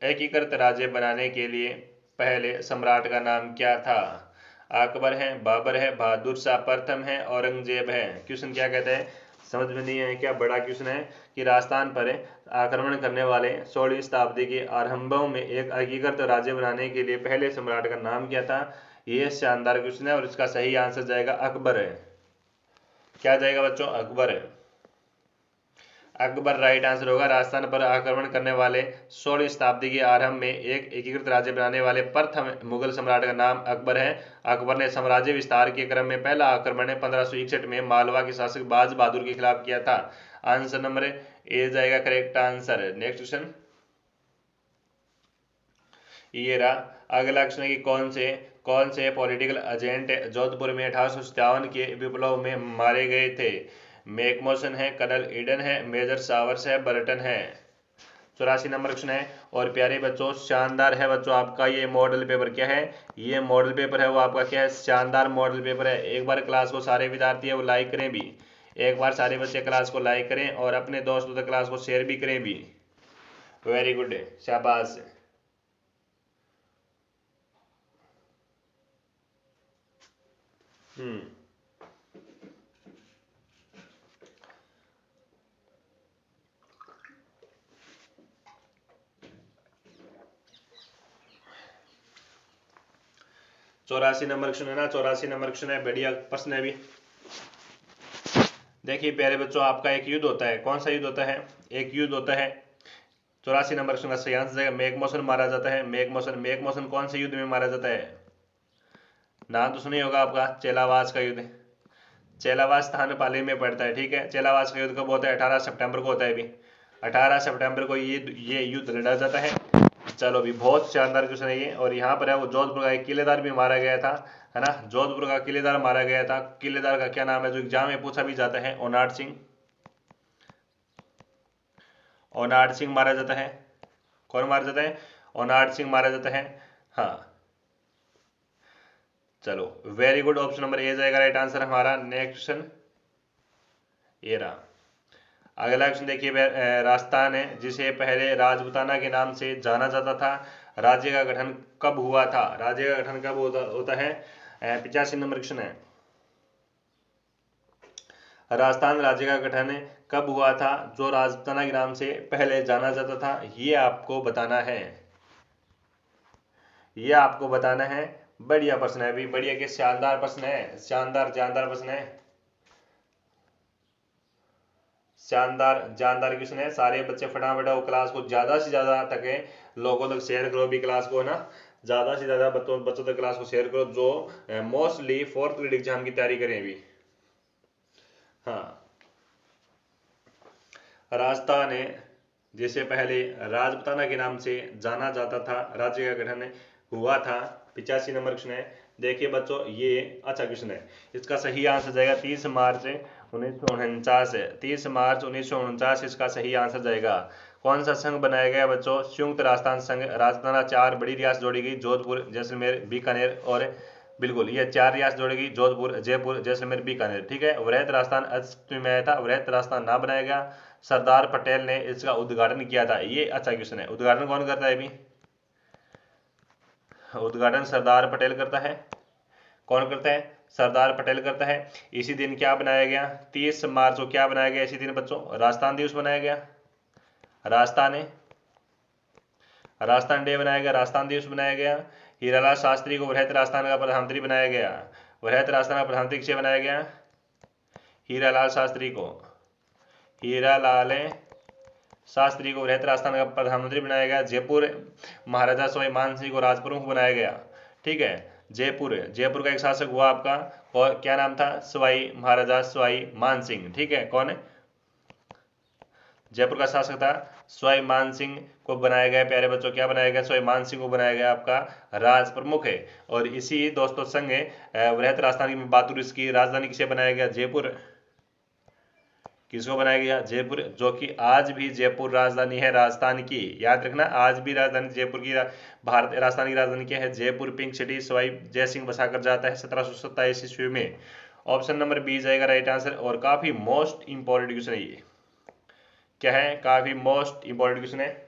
एकीकृत राज्य बनाने के लिए पहले सम्राट का नाम क्या था? अकबर है, बाबर है, बहादुर शाह प्रथम है, औरंगजेब है। क्वेश्चन क्या कहते हैं? समझ में नहीं है क्या? बड़ा क्वेश्चन है कि राजस्थान पर आक्रमण करने वाले 16वीं शताब्दी के आरंभों में एक एकीकृत राज्य बनाने के लिए पहले सम्राट का नाम क्या था? ये शानदार क्वेश्चन है और इसका सही आंसर जाएगा अकबर है। क्या जाएगा बच्चों? अकबर है। अकबर राइट आंसर होगा। राजस्थान पर आक्रमण करने वाले 16वीं शताब्दी के आरंभ में एक एकीकृत राज्य बनाने वाले प्रथम मुगल सम्राट का नाम अकबर है। अकबर ने साम्राज्य विस्तार के क्रम में पहला आक्रमण 1561 में मालवा के शासक बाज बहादुर के खिलाफ किया था। आंसर नंबर ए जाएगा करेक्ट आंसर। नेक्स्ट क्वेश्चन ये रहा। अगला क्वेश्चन है कि कौन से पॉलिटिकल एजेंट जोधपुर में 1857 के विप्लव में मारे गए थे? मैकमोहन है, कर्नल ईडन है, मेजर सावर्स है, बर्टन है। 84 नंबर क्वेश्चन है। और प्यारे बच्चों शानदार है बच्चों आपका ये मॉडल पेपर। क्या है? ये मॉडल पेपर है वो आपका क्या है? शानदार मॉडल पेपर है। एक बार क्लास को सारे विद्यार्थी है वो लाइक करें भी। एक बार सारे बच्चे क्लास को लाइक करें और अपने दोस्तों तक क्लास को शेयर भी करें भी। वेरी गुड, शाबाश। 84 नंबर क्वेश्चन है ना। 84 नंबर क्वेश्चन है, बढ़िया प्रश्न है भी। देखिए प्यारे बच्चों आपका एक युद्ध होता है। कौन सा युद्ध होता है? एक युद्ध होता है। 84 नंबर क्वेश्चन का सही आंसर जाएगा मैकमोहन मारा जाता है। मैकमोहन कौन से युद्ध में मारा जाता है? नाम तो सुनिए होगा आपका, चेलावास का युद्ध। चेलावास थानपाली में पड़ता है। ठीक है, चेलावास का युद्ध कब होता है? 18 सितंबर को होता है अभी। 18 सितंबर को ये युद्ध लड़ा जाता है। चलो भी बहुत शानदार क्वेश्चन है ये। और यहाँ पर है वो जोधपुर का एक किलेदार भी मारा गया था, है ना। जोधपुर का किलेदार मारा गया था। किलेदार का क्या नाम है जो एग्जाम में पूछा भी जाता है? ओनाड सिंह। ओनाड सिंह मारा जाता है। कौन मारा जाता है? ओनाड सिंह मारा जाता है। हाँ चलो very good. Option number A जाएगा राइट आंसर हमारा। नेक्स्ट क्वेश्चन ये रहा। अगला क्वेश्चन देखिए। राजस्थान है जिसे पहले राजपूताना के नाम से जाना जाता था, राज्य का गठन कब हुआ था? राज्य का गठन कब होता है? 85 नंबर क्वेश्चन है। राजस्थान राज्य का गठन कब हुआ था जो राजपूताना के नाम से पहले जाना जाता था? ये आपको बताना है। ये आपको बताना है। बढ़िया प्रश्न है अभी, बढ़िया के शानदार प्रश्न है। शानदार जानदार प्रश्न है। शानदार जानदार क्वेश्चन है। सारे बच्चे फटाफट वो क्लास को ज्यादा से ज्यादा तक लोगों तक शेयर करो भी क्लास को ना। ज्यादा से ज्यादा बच्चों तक क्लास को शेयर करो जो मोस्टली फोर्थ ग्रेड एग्जाम की तैयारी करें अभी। हाँ राजस्थान है जिसे पहले राजपूताना के नाम से जाना जाता था, राज्य का गठन हुआ था। 85 नंबर क्वेश्चन है। देखिए बच्चों ये अच्छा क्वेश्चन है। इसका सही आंसर जाएगा 30 मार्च 1949 है। 30 मार्च 1949 इसका सही आंसर जाएगा। कौन सा संघ बनाया गया बच्चों? संयुक्त राजस्थान संघ। राजस्थान 4 बड़ी रियासत जोड़ी गई, जोधपुर, जैसलमेर, बीकानेर और बिल्कुल ये 4 रियासत जोड़ी गई, जोधपुर, जयपुर, जैसलमेर, बीकानेर। ठीक है, वृहद राजस्थान अस्तित्व में आया था, वृहद राजस्थान ना बनाया गया। सरदार पटेल ने इसका उद्घाटन किया था। ये अच्छा क्वेश्चन है। उद्घाटन कौन करता है अभी? उद्घाटन सरदार पटेल करता है। कौन करता है? सरदार पटेल करता है। इसी दिन क्या बनाया गया, 30 मार्च को क्या बनाया गया इसी दिन बच्चों, राजस्थान दिवस बनाया गया, राजस्थान डे बनाया गया, राजस्थान दिवस बनाया गया। हीरालाल शास्त्री को वृहत राजस्थान का प्रधानमंत्री बनाया गया। वृहत राजस्थान का प्रधानमंत्री किसे बनाया गया, हीरालाल शास्त्री को, हीरालाल शास्त्री को वृहत राजस्थान का प्रधानमंत्री बनाया गया। जयपुर महाराजा सवाई मान सिंह को राजप्रमुख बनाया गया। ठीक है, जयपुर का एक शासक हुआ आपका, और क्या नाम था, महाराजा सवाई मान सिंह। ठीक है, कौन है, जयपुर का शासक था सवाई मान सिंह को बनाया गया। प्यारे बच्चों क्या बनाया गया, सवाई मान सिंह को बनाया गया आपका राज प्रमुख है। और इसी दोस्तों संग वृहत राजस्थान की बात करूं, इसकी राजधानी किसे बनाया गया, जयपुर। किसको बनाया गया, जयपुर, जो कि आज भी जयपुर राजधानी है राजस्थान की। याद रखना, आज भी राजधानी जयपुर की, भारत राजस्थान की राजधानी क्या है, जयपुर। पिंक सिटी सवाई जय सिंह बसाकर जाता है 1727 ईस्वी में। ऑप्शन नंबर बी जाएगा राइट आंसर। और काफी मोस्ट इंपॉर्टेंट क्वेश्चन है ये, क्या है, काफी मोस्ट इंपॉर्टेंट क्वेश्चन है।